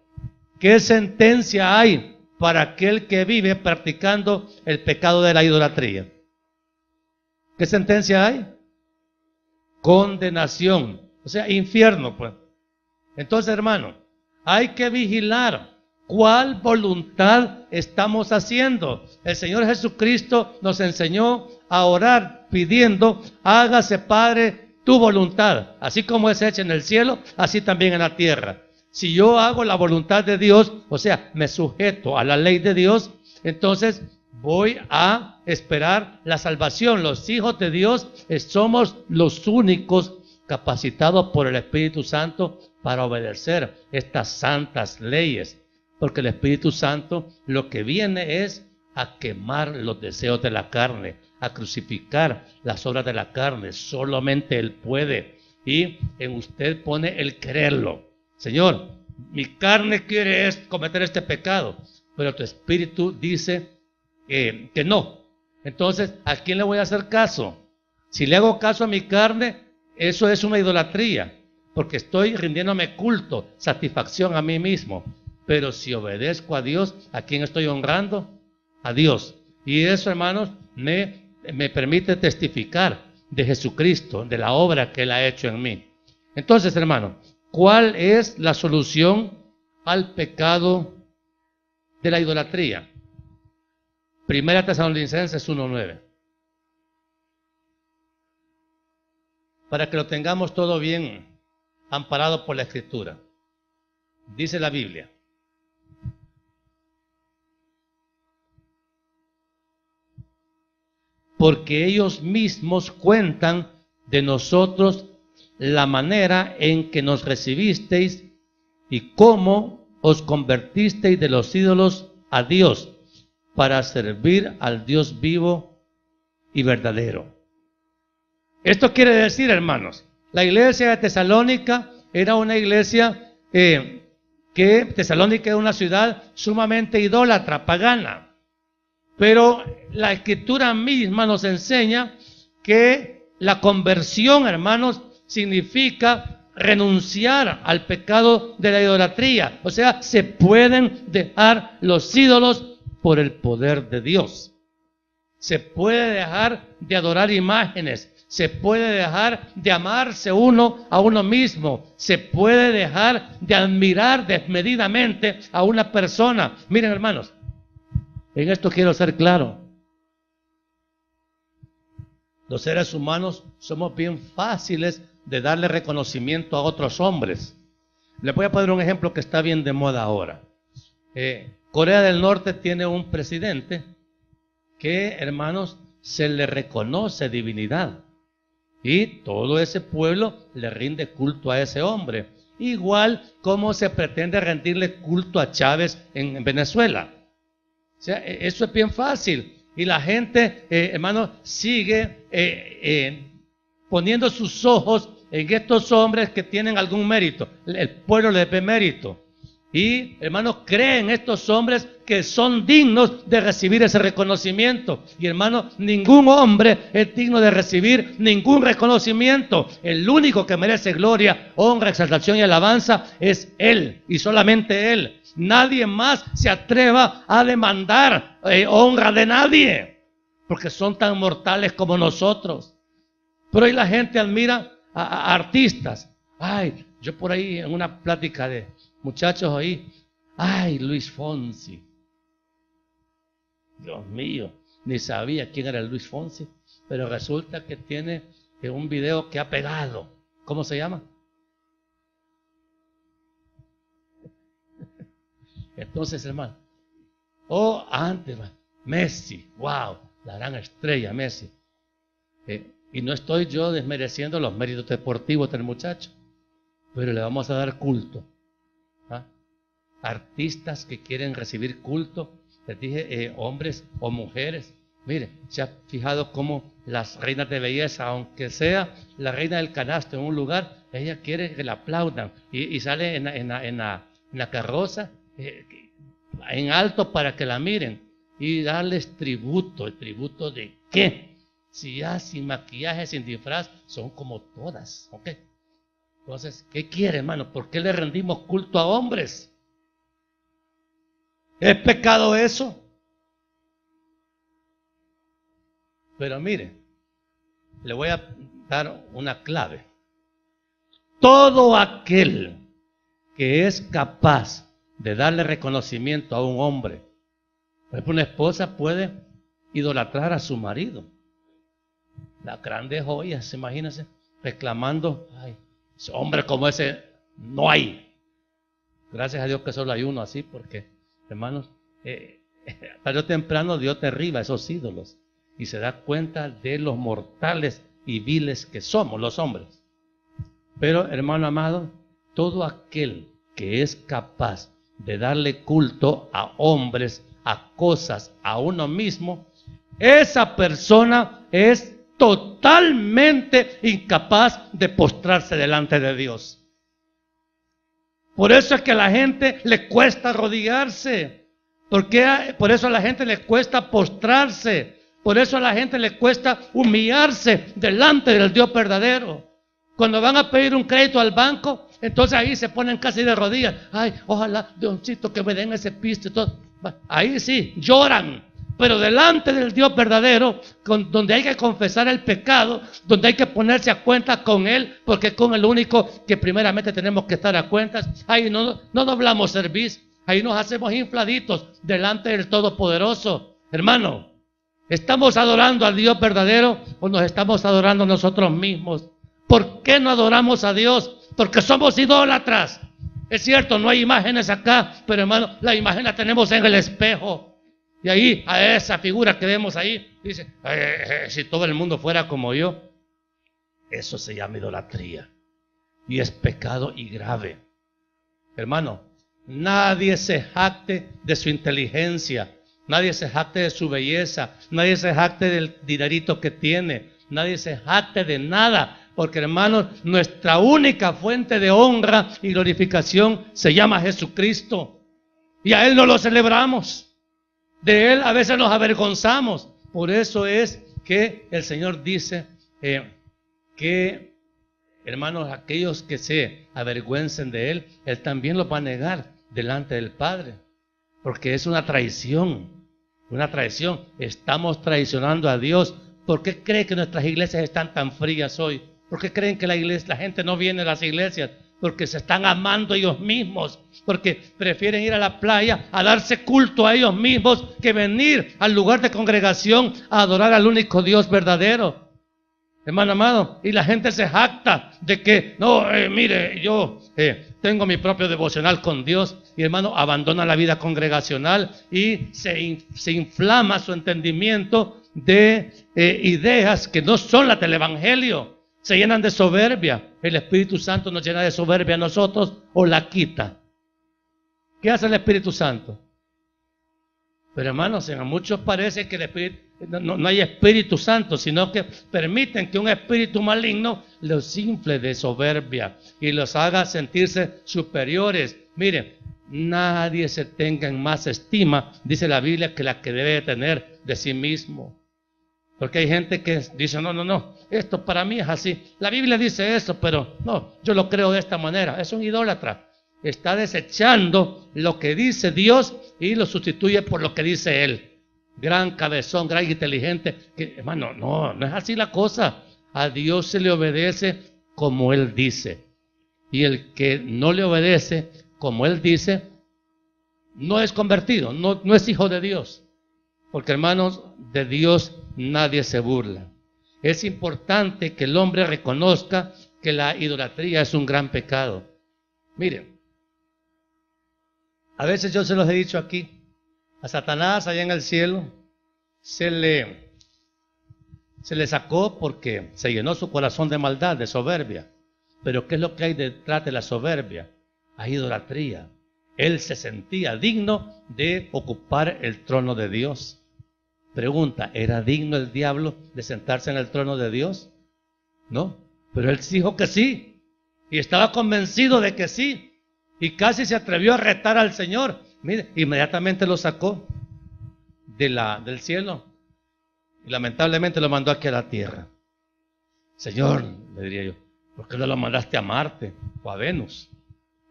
¿Qué sentencia hay para aquel que vive practicando el pecado de la idolatría? ¿Qué sentencia hay? Condenación, o sea, infierno, pues. Entonces, hermano, hay que vigilar cuál voluntad estamos haciendo. El Señor Jesucristo nos enseñó a orar pidiendo: hágase, Padre, tu voluntad, así como es hecha en el cielo, así también en la tierra. Si yo hago la voluntad de Dios, o sea, me sujeto a la ley de Dios, entonces voy a esperar la salvación. Los hijos de Dios somos los únicos capacitados por el Espíritu Santo para obedecer estas santas leyes, porque el Espíritu Santo lo que viene es a quemar los deseos de la carne, a crucificar las obras de la carne. Solamente Él puede, y en usted pone el quererlo. Señor, mi carne quiere cometer este pecado, pero tu espíritu dice que no. Entonces, ¿a quién le voy a hacer caso? Si le hago caso a mi carne, eso es una idolatría, porque estoy rindiéndome culto, satisfacción a mí mismo. Pero si obedezco a Dios, ¿a quién estoy honrando? A Dios. Y eso, hermanos, me permite testificar de Jesucristo, de la obra que Él ha hecho en mí. Entonces, hermanos, ¿cuál es la solución al pecado de la idolatría? Primera Tesalonicenses 1:9. Para que lo tengamos todo bien amparado por la Escritura. Dice la Biblia: porque ellos mismos cuentan de nosotros la manera en que nos recibisteis y cómo os convertisteis de los ídolos a Dios, para servir al Dios vivo y verdadero. Esto quiere decir, hermanos, la iglesia de Tesalónica era una iglesia que Tesalónica era una ciudad sumamente idólatra, pagana. Pero la Escritura misma nos enseña que la conversión, hermanos, significa renunciar al pecado de la idolatría. O sea, se pueden dejar los ídolos por el poder de Dios. Se puede dejar de adorar imágenes. Se puede dejar de amarse uno a uno mismo. Se puede dejar de admirar desmedidamente a una persona. Miren, hermanos, en esto quiero ser claro. Los seres humanos somos bien fáciles de darle reconocimiento a otros hombres. Les voy a poner un ejemplo que está bien de moda ahora. Corea del Norte tiene un presidente que, hermanos, se le reconoce divinidad. Y todo ese pueblo le rinde culto a ese hombre. Igual como se pretende rendirle culto a Chávez en Venezuela. O sea, eso es bien fácil. Y la gente, hermano, sigue poniendo sus ojos en estos hombres que tienen algún mérito. El pueblo les ve mérito. Y, hermano, creen estos hombres que son dignos de recibir ese reconocimiento. Y, hermano, ningún hombre es digno de recibir ningún reconocimiento. El único que merece gloria, honra, exaltación y alabanza es Él, y solamente Él. Nadie más se atreva a demandar honra de nadie, porque son tan mortales como nosotros. Pero hoy la gente admira a artistas. Ay, yo por ahí en una plática de muchachos ahí, ay, Luis Fonsi. Dios mío, ni sabía quién era el Luis Fonsi, pero resulta que tiene un video que ha pegado. ¿Cómo se llama? Entonces, hermano, antes, Messi, wow, la gran estrella Messi. Y no estoy yo desmereciendo los méritos deportivos del muchacho, pero le vamos a dar culto. ¿Ah? Artistas que quieren recibir culto, les dije, hombres o mujeres. Mire, se ha fijado cómo las reinas de belleza, aunque sea la reina del canasto en un lugar, ella quiere que la aplaudan y sale en la carroza en alto para que la miren y darles tributo. ¿El tributo de qué? Si ya sin maquillaje, sin disfraz, son como todas, ¿ok? Entonces, ¿qué quiere, hermano? ¿Por qué le rendimos culto a hombres? ¿Es pecado eso? Pero mire, le voy a dar una clave. Todo aquel que es capaz de darle reconocimiento a un hombre, por ejemplo, una esposa puede idolatrar a su marido. Las grandes joyas, imagínense, reclamando, ay, ese hombre como ese no hay. Gracias a Dios que solo hay uno así, porque, hermanos, tarde o temprano Dios derriba esos ídolos y se da cuenta de los mortales y viles que somos los hombres. Pero, hermano amado, todo aquel que es capaz de darle culto a hombres, a cosas, a uno mismo, esa persona es totalmente incapaz de postrarse delante de Dios. Por eso es que a la gente le cuesta arrodillarse. Por eso a la gente le cuesta postrarse. Por eso a la gente le cuesta humillarse delante del Dios verdadero. Cuando van a pedir un crédito al banco, entonces ahí se ponen casi de rodillas. Ay, ojalá, Diosito, que me den ese pisto y todo. Ahí sí, lloran. Pero delante del Dios verdadero, donde hay que confesar el pecado, donde hay que ponerse a cuenta con Él, porque es con el único que primeramente tenemos que estar a cuentas. Ahí no doblamos servicio, ahí nos hacemos infladitos delante del Todopoderoso. Hermano, ¿estamos adorando al Dios verdadero o nos estamos adorando nosotros mismos? ¿Por qué no adoramos a Dios? Porque somos idólatras. Es cierto, no hay imágenes acá, pero hermano, la imagen la tenemos en el espejo. Y ahí, a esa figura que vemos ahí, dice, si todo el mundo fuera como yo, eso se llama idolatría. Y es pecado y grave. Hermano, nadie se jacte de su inteligencia, nadie se jacte de su belleza, nadie se jacte del dinerito que tiene, nadie se jacte de nada. Porque, hermanos, nuestra única fuente de honra y glorificación se llama Jesucristo. Y a Él no lo celebramos. De Él a veces nos avergonzamos. Por eso es que el Señor dice que, hermanos, aquellos que se avergüencen de Él, Él también los va a negar delante del Padre. Porque es una traición. Una traición. Estamos traicionando a Dios. ¿Por qué cree que nuestras iglesias están tan frías hoy? ¿Por qué creen que la gente no viene a las iglesias? Porque se están amando ellos mismos, porque prefieren ir a la playa a darse culto a ellos mismos que venir al lugar de congregación a adorar al único Dios verdadero. Hermano amado, y la gente se jacta de que, no, mire, yo tengo mi propio devocional con Dios, y hermano, abandona la vida congregacional y se inflama su entendimiento de ideas que no son las del Evangelio. Se llenan de soberbia. El Espíritu Santo nos llena de soberbia a nosotros o la quita. ¿Qué hace el Espíritu Santo? Pero hermanos, a muchos parece que el Espíritu, no hay Espíritu Santo, sino que permiten que un espíritu maligno los infle de soberbia y los haga sentirse superiores. Miren, nadie se tenga en más estima, dice la Biblia, que la que debe tener de sí mismo. Porque hay gente que dice, no, esto para mí es así. La Biblia dice eso, pero no, yo lo creo de esta manera. Es un idólatra. Está desechando lo que dice Dios y lo sustituye por lo que dice Él. Gran cabezón, gran inteligente. Que, hermano, no es así la cosa. A Dios se le obedece como Él dice. Y el que no le obedece como Él dice, no es convertido, no es hijo de Dios. Porque, hermanos, de Dios nadie se burla. Es importante que el hombre reconozca que la idolatría es un gran pecado. Miren, a veces yo se los he dicho aquí, a Satanás allá en el cielo se le Se le sacó porque se llenó su corazón de maldad, de soberbia. Pero ¿qué es lo que hay detrás de la soberbia? Hay idolatría. Él se sentía digno de ocupar el trono de Dios. Pregunta, ¿era digno el diablo de sentarse en el trono de Dios? No, pero él dijo que sí. Y estaba convencido de que sí. Y casi se atrevió a retar al Señor. Mire, inmediatamente lo sacó del cielo. Y lamentablemente lo mandó aquí a la tierra. Señor, le diría yo, ¿por qué no lo mandaste a Marte o a Venus?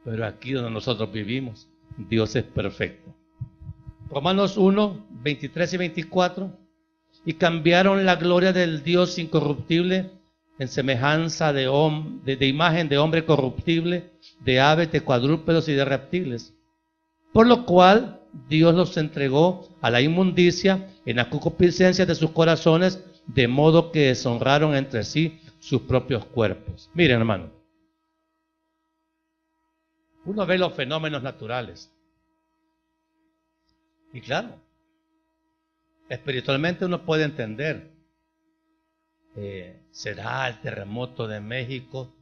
Pero aquí donde nosotros vivimos, Dios es perfecto. Romanos 1, 23 y 24. Y cambiaron la gloria del Dios incorruptible en semejanza de imagen de hombre corruptible, de aves, de cuadrúpedos y de reptiles. Por lo cual Dios los entregó a la inmundicia en la concupiscencia de sus corazones, de modo que deshonraron entre sí sus propios cuerpos. Miren, hermano, uno ve los fenómenos naturales. Y claro, espiritualmente uno puede entender, ¿será el terremoto de México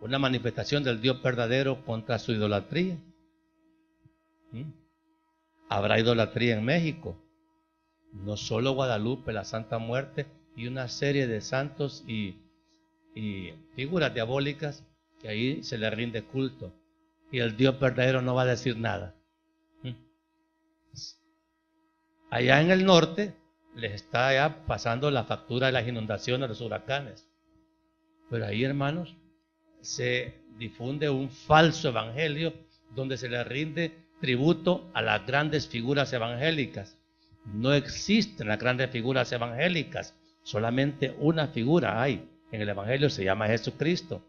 una manifestación del Dios verdadero contra su idolatría? ¿Habrá idolatría en México? No solo Guadalupe, la Santa Muerte y una serie de santos y figuras diabólicas que ahí se le rinde culto. Y el Dios verdadero no va a decir nada. Allá en el norte les está ya pasando la factura de las inundaciones, de los huracanes. Pero ahí, hermanos, se difunde un falso evangelio donde se le rinde tributo a las grandes figuras evangélicas. No existen las grandes figuras evangélicas, solamente una figura hay en el evangelio, se llama Jesucristo.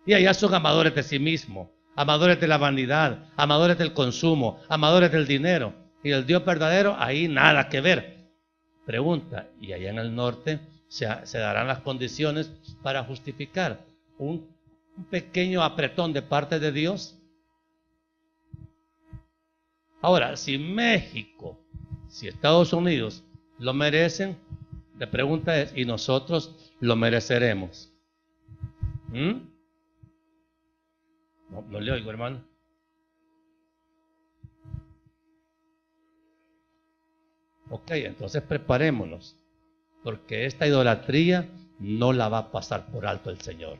Y allá son amadores de sí mismos, amadores de la vanidad, amadores del consumo, amadores del dinero. Y el Dios verdadero, ahí nada que ver. Pregunta, ¿y allá en el norte se darán las condiciones para justificar un pequeño apretón de parte de Dios? Ahora, si México, si Estados Unidos lo merecen, la pregunta es, ¿y nosotros lo mereceremos? No le oigo, hermano. Ok, entonces preparémonos, porque esta idolatría no la va a pasar por alto el Señor.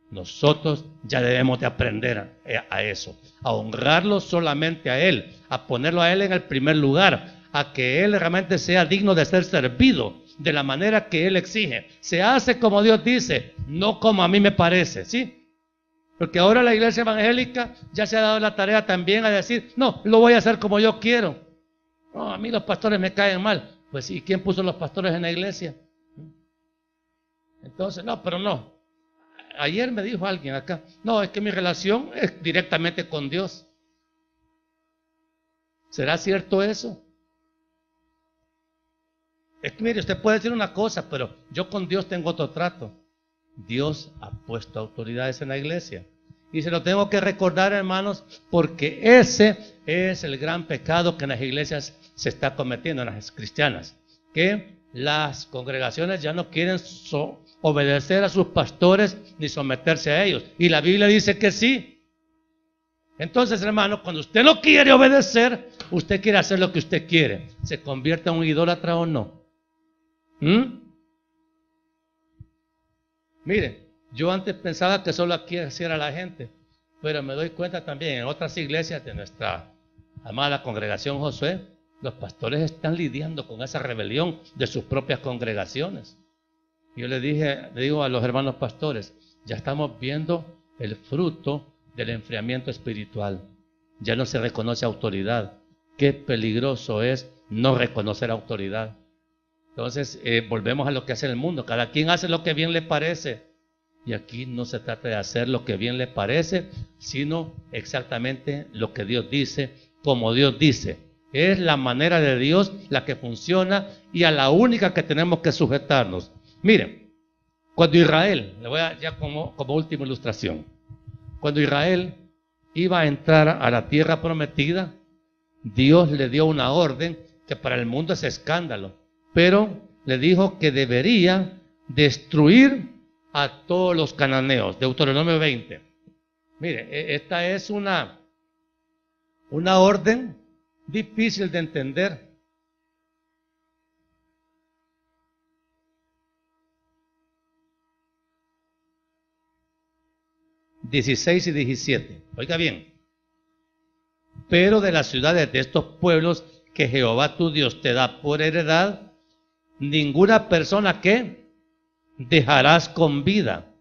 Nosotros ya debemos de aprender a eso, a honrarlo solamente a Él, a ponerlo a Él en el primer lugar, a que Él realmente sea digno de ser servido de la manera que Él exige. Se hace como Dios dice, no como a mí me parece, ¿sí? Porque ahora la iglesia evangélica ya se ha dado la tarea también a decir, no, lo voy a hacer como yo quiero. No, a mí los pastores me caen mal. Pues ¿y quién puso los pastores en la iglesia? Entonces, no, pero no. Ayer me dijo alguien acá, no, es que mi relación es directamente con Dios. ¿Será cierto eso? Es que mire, usted puede decir una cosa, pero yo con Dios tengo otro trato. Dios ha puesto autoridades en la iglesia. Y se lo tengo que recordar, hermanos, porque ese es el gran pecado que en las iglesias se está cometiendo, en las cristianas. Que las congregaciones ya no quieren obedecer a sus pastores ni someterse a ellos. Y la Biblia dice que sí. Entonces, hermano, cuando usted no quiere obedecer, usted quiere hacer lo que usted quiere. ¿Se convierte en un idólatra o no? Mire, yo antes pensaba que solo aquí así era la gente, pero me doy cuenta también en otras iglesias de nuestra amada congregación Josué, los pastores están lidiando con esa rebelión de sus propias congregaciones. Yo le digo a los hermanos pastores, ya estamos viendo el fruto del enfriamiento espiritual. Ya no se reconoce autoridad. Qué peligroso es no reconocer autoridad. Entonces, volvemos a lo que hace el mundo. Cada quien hace lo que bien le parece. Y aquí no se trata de hacer lo que bien le parece, sino exactamente lo que Dios dice, como Dios dice. Es la manera de Dios la que funciona y a la única que tenemos que sujetarnos. Miren, cuando Israel, le voy a ya como última ilustración, cuando Israel iba a entrar a la tierra prometida, Dios le dio una orden que para el mundo es escándalo, pero le dijo que debería destruir a todos los cananeos. Deuteronomio 20. Mire, esta es una orden difícil de entender. ...16 y 17... Oiga bien. Pero de las ciudades de estos pueblos que Jehová tu Dios te da por heredad, ninguna persona que dejarás con vida,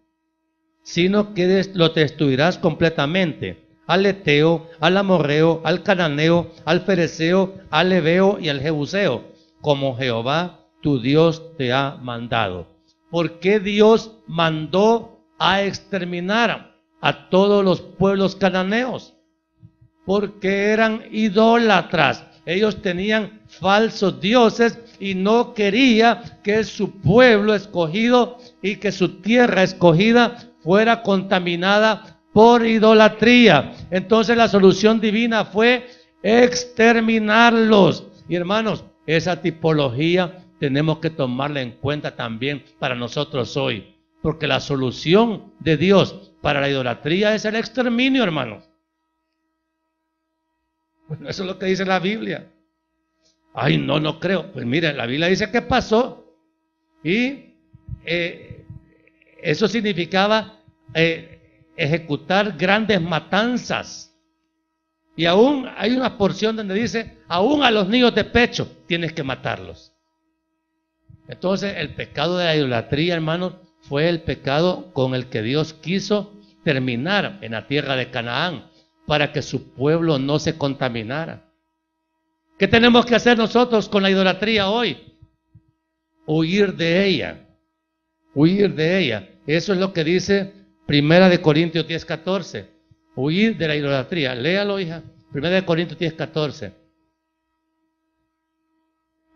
sino que lo destruirás completamente. Al Eteo, al Amorreo, al Cananeo, al Fereceo, al Heveo y al Jebuseo, como Jehová tu Dios te ha mandado. ¿Por qué Dios mandó a exterminar a todos los pueblos cananeos? Porque eran idólatras. Ellos tenían falsos dioses y no quería que su pueblo escogido y que su tierra escogida fuera contaminada por idolatría. Entonces la solución divina fue exterminarlos. Y hermanos, esa tipología tenemos que tomarla en cuenta también para nosotros hoy, porque la solución de Dios para la idolatría es el exterminio, hermanos. Bueno, eso es lo que dice la Biblia. Ay, no creo. Pues mire, la Biblia dice que pasó y eso significaba ejecutar grandes matanzas. Y aún hay una porción donde dice, aún a los niños de pecho tienes que matarlos. Entonces el pecado de la idolatría, hermanos, fue el pecado con el que Dios quiso terminar en la tierra de Canaán, para que su pueblo no se contaminara. ¿Qué tenemos que hacer nosotros con la idolatría hoy? Huir de ella. Huir de ella. Eso es lo que dice 1 Corintios 10:14. Huir de la idolatría. Léalo, hija. 1 Corintios 10:14.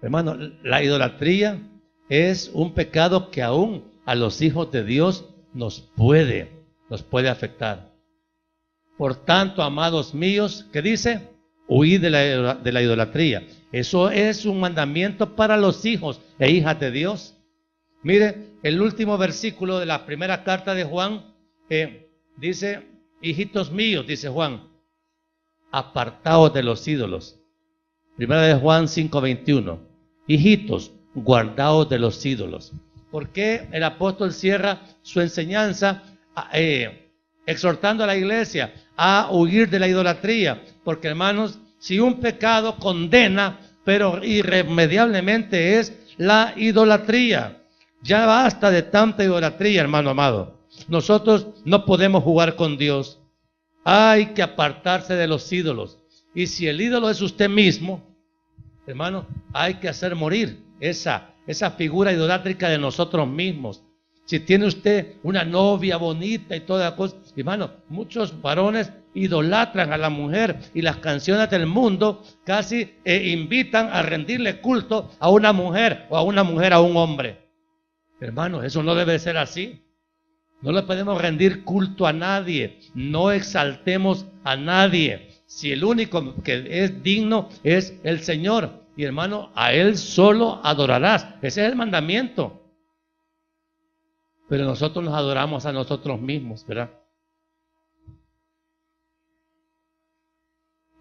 Hermano, la idolatría es un pecado que aún a los hijos de Dios nos puede afectar. Por tanto, amados míos, ¿qué dice? Huid de la idolatría. Eso es un mandamiento para los hijos e hijas de Dios. Mire, el último versículo de la primera carta de Juan dice, hijitos míos, dice Juan, apartaos de los ídolos. Primera de Juan 5:21. Hijitos, guardaos de los ídolos. ¿Por qué el apóstol cierra su enseñanza exhortando a la iglesia a huir de la idolatría? Porque, hermanos, si un pecado condena, pero irremediablemente, es la idolatría. Ya basta de tanta idolatría, hermano amado. Nosotros no podemos jugar con Dios. Hay que apartarse de los ídolos. Y si el ídolo es usted mismo, hermano, hay que hacer morir esa figura idolátrica de nosotros mismos. Si tiene usted una novia bonita y toda la cosa, hermano, muchos varones idolatran a la mujer y las canciones del mundo casi invitan a rendirle culto a una mujer o a una mujer a un hombre. Hermano, eso no debe ser así. No le podemos rendir culto a nadie. No exaltemos a nadie. Si el único que es digno es el Señor. Y hermano, a Él solo adorarás. Ese es el mandamiento. Pero nosotros nos adoramos a nosotros mismos, ¿verdad?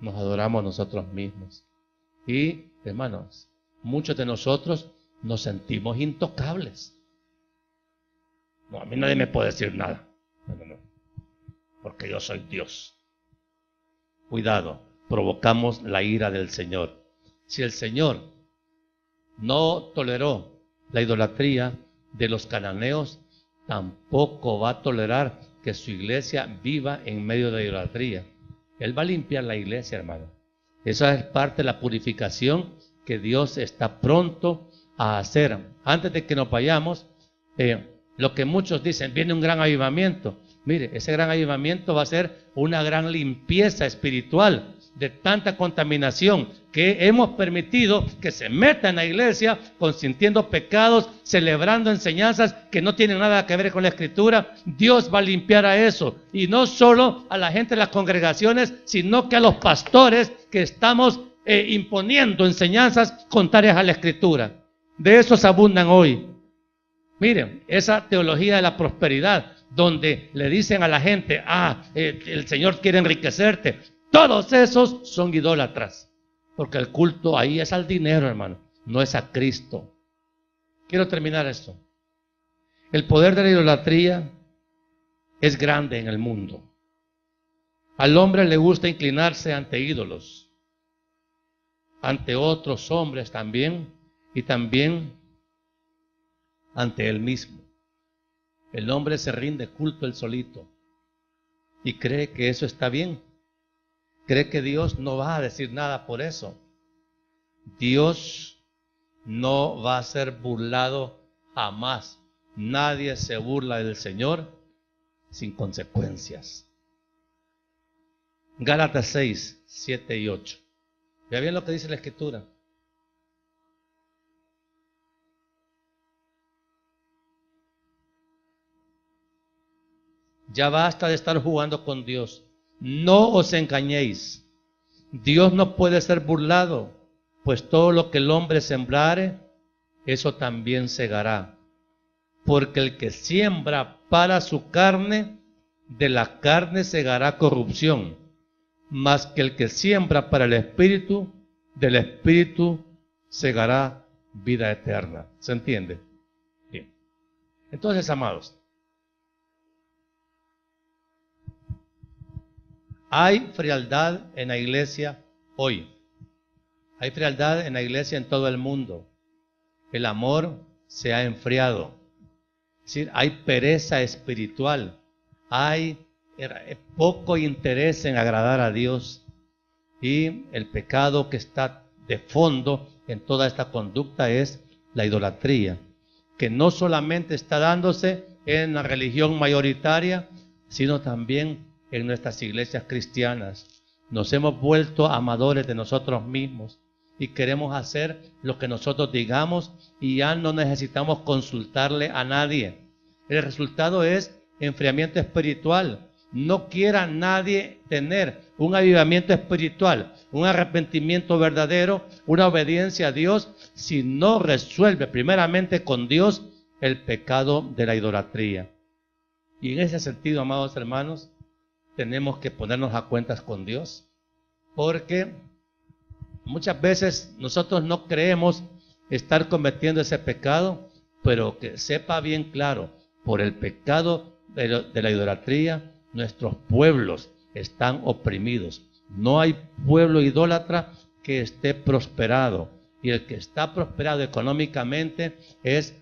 Nos adoramos a nosotros mismos. Y, hermanos, muchos de nosotros nos sentimos intocables. No, a mí nadie me puede decir nada. No. Porque yo soy Dios. Cuidado, provocamos la ira del Señor. Si el Señor no toleró la idolatría de los cananeos, tampoco va a tolerar que su iglesia viva en medio de la idolatría. Él va a limpiar la iglesia, hermano. Esa es parte de la purificación que Dios está pronto a hacer. Antes de que nos vayamos, lo que muchos dicen, viene un gran avivamiento. Mire, ese gran avivamiento va a ser una gran limpieza espiritual de tanta contaminación que hemos permitido que se meta en la iglesia, consintiendo pecados, celebrando enseñanzas que no tienen nada que ver con la Escritura. Dios va a limpiar a eso, y no solo a la gente de las congregaciones, sino que a los pastores que estamos imponiendo enseñanzas contrarias a la Escritura. De esos abundan hoy. Miren, esa teología de la prosperidad, donde le dicen a la gente, el Señor quiere enriquecerte. Todos esos son idólatras. Porque el culto ahí es al dinero, hermano, no es a Cristo. Quiero terminar esto. El poder de la idolatría es grande en el mundo. Al hombre le gusta inclinarse ante ídolos, ante otros hombres también, y también ante él mismo. El hombre se rinde culto él solito y cree que eso está bien. Cree que Dios no va a decir nada por eso. Dios no va a ser burlado jamás. Nadie se burla del Señor sin consecuencias. Gálatas 6, 7 y 8. Vea bien lo que dice la Escritura. Ya basta de estar jugando con Dios. No os engañéis. Dios no puede ser burlado, pues todo lo que el hombre sembrare, eso también segará. Porque el que siembra para su carne, de la carne segará corrupción. Mas que el que siembra para el Espíritu, del Espíritu segará vida eterna. ¿Se entiende? Bien. Entonces, amados, hay frialdad en la iglesia hoy. Hay frialdad en la iglesia en todo el mundo. El amor se ha enfriado. Es decir, hay pereza espiritual. Hay poco interés en agradar a Dios. Y el pecado que está de fondo en toda esta conducta es la idolatría, que no solamente está dándose en la religión mayoritaria, sino también en nuestras iglesias cristianas. Nos hemos vuelto amadores de nosotros mismos y queremos hacer lo que nosotros digamos y ya no necesitamos consultarle a nadie. El resultado es enfriamiento espiritual. No quiera nadie tener un avivamiento espiritual, un arrepentimiento verdadero, una obediencia a Dios, si no resuelve primeramente con Dios el pecado de la idolatría. Y en ese sentido, amados hermanos, tenemos que ponernos a cuentas con Dios, porque muchas veces nosotros no creemos estar cometiendo ese pecado, pero que sepa bien claro, por el pecado de la idolatría, nuestros pueblos están oprimidos. No hay pueblo idólatra que esté prosperado. Y el que está prosperado económicamente es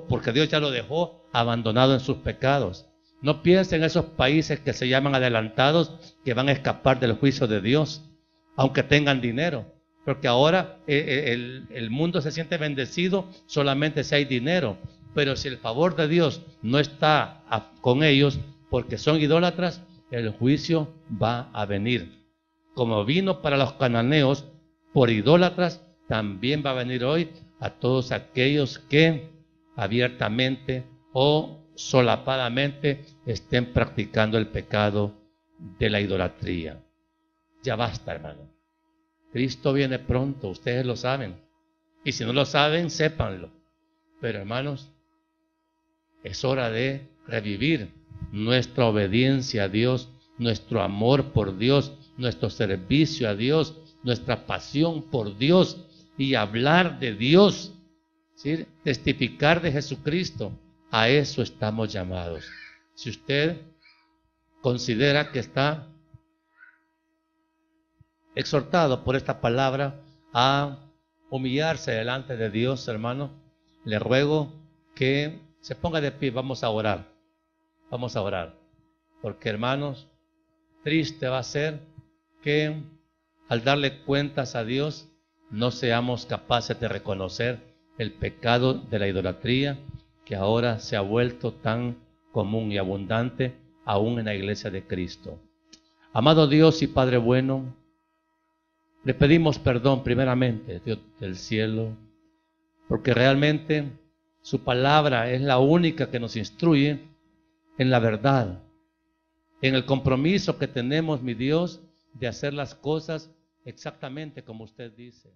porque Dios ya lo dejó abandonado en sus pecados. No piensen en esos países que se llaman adelantados que van a escapar del juicio de Dios, aunque tengan dinero. Porque ahora el mundo se siente bendecido solamente si hay dinero. Pero si el favor de Dios no está con ellos, porque son idólatras, el juicio va a venir. Como vino para los cananeos por idólatras, también va a venir hoy a todos aquellos que abiertamente o solapadamente estén practicando el pecado de la idolatría. Ya basta, hermano. Cristo viene pronto, ustedes lo saben. Y si no lo saben, sépanlo. Pero hermanos, es hora de revivir nuestra obediencia a Dios, nuestro amor por Dios, nuestro servicio a Dios, nuestra pasión por Dios y hablar de Dios, ¿sí? Testificar de Jesucristo. A eso estamos llamados. Si usted considera que está exhortado por esta palabra a humillarse delante de Dios, hermano, le ruego que se ponga de pie. Vamos a orar. Vamos a orar. Porque, hermanos, triste va a ser que al darle cuentas a Dios no seamos capaces de reconocer el pecado de la idolatría que ahora se ha vuelto tan común y abundante aún en la iglesia de Cristo. Amado Dios y Padre bueno, le pedimos perdón primeramente, Dios del cielo, porque realmente su palabra es la única que nos instruye en la verdad, en el compromiso que tenemos, mi Dios, de hacer las cosas exactamente como usted dice.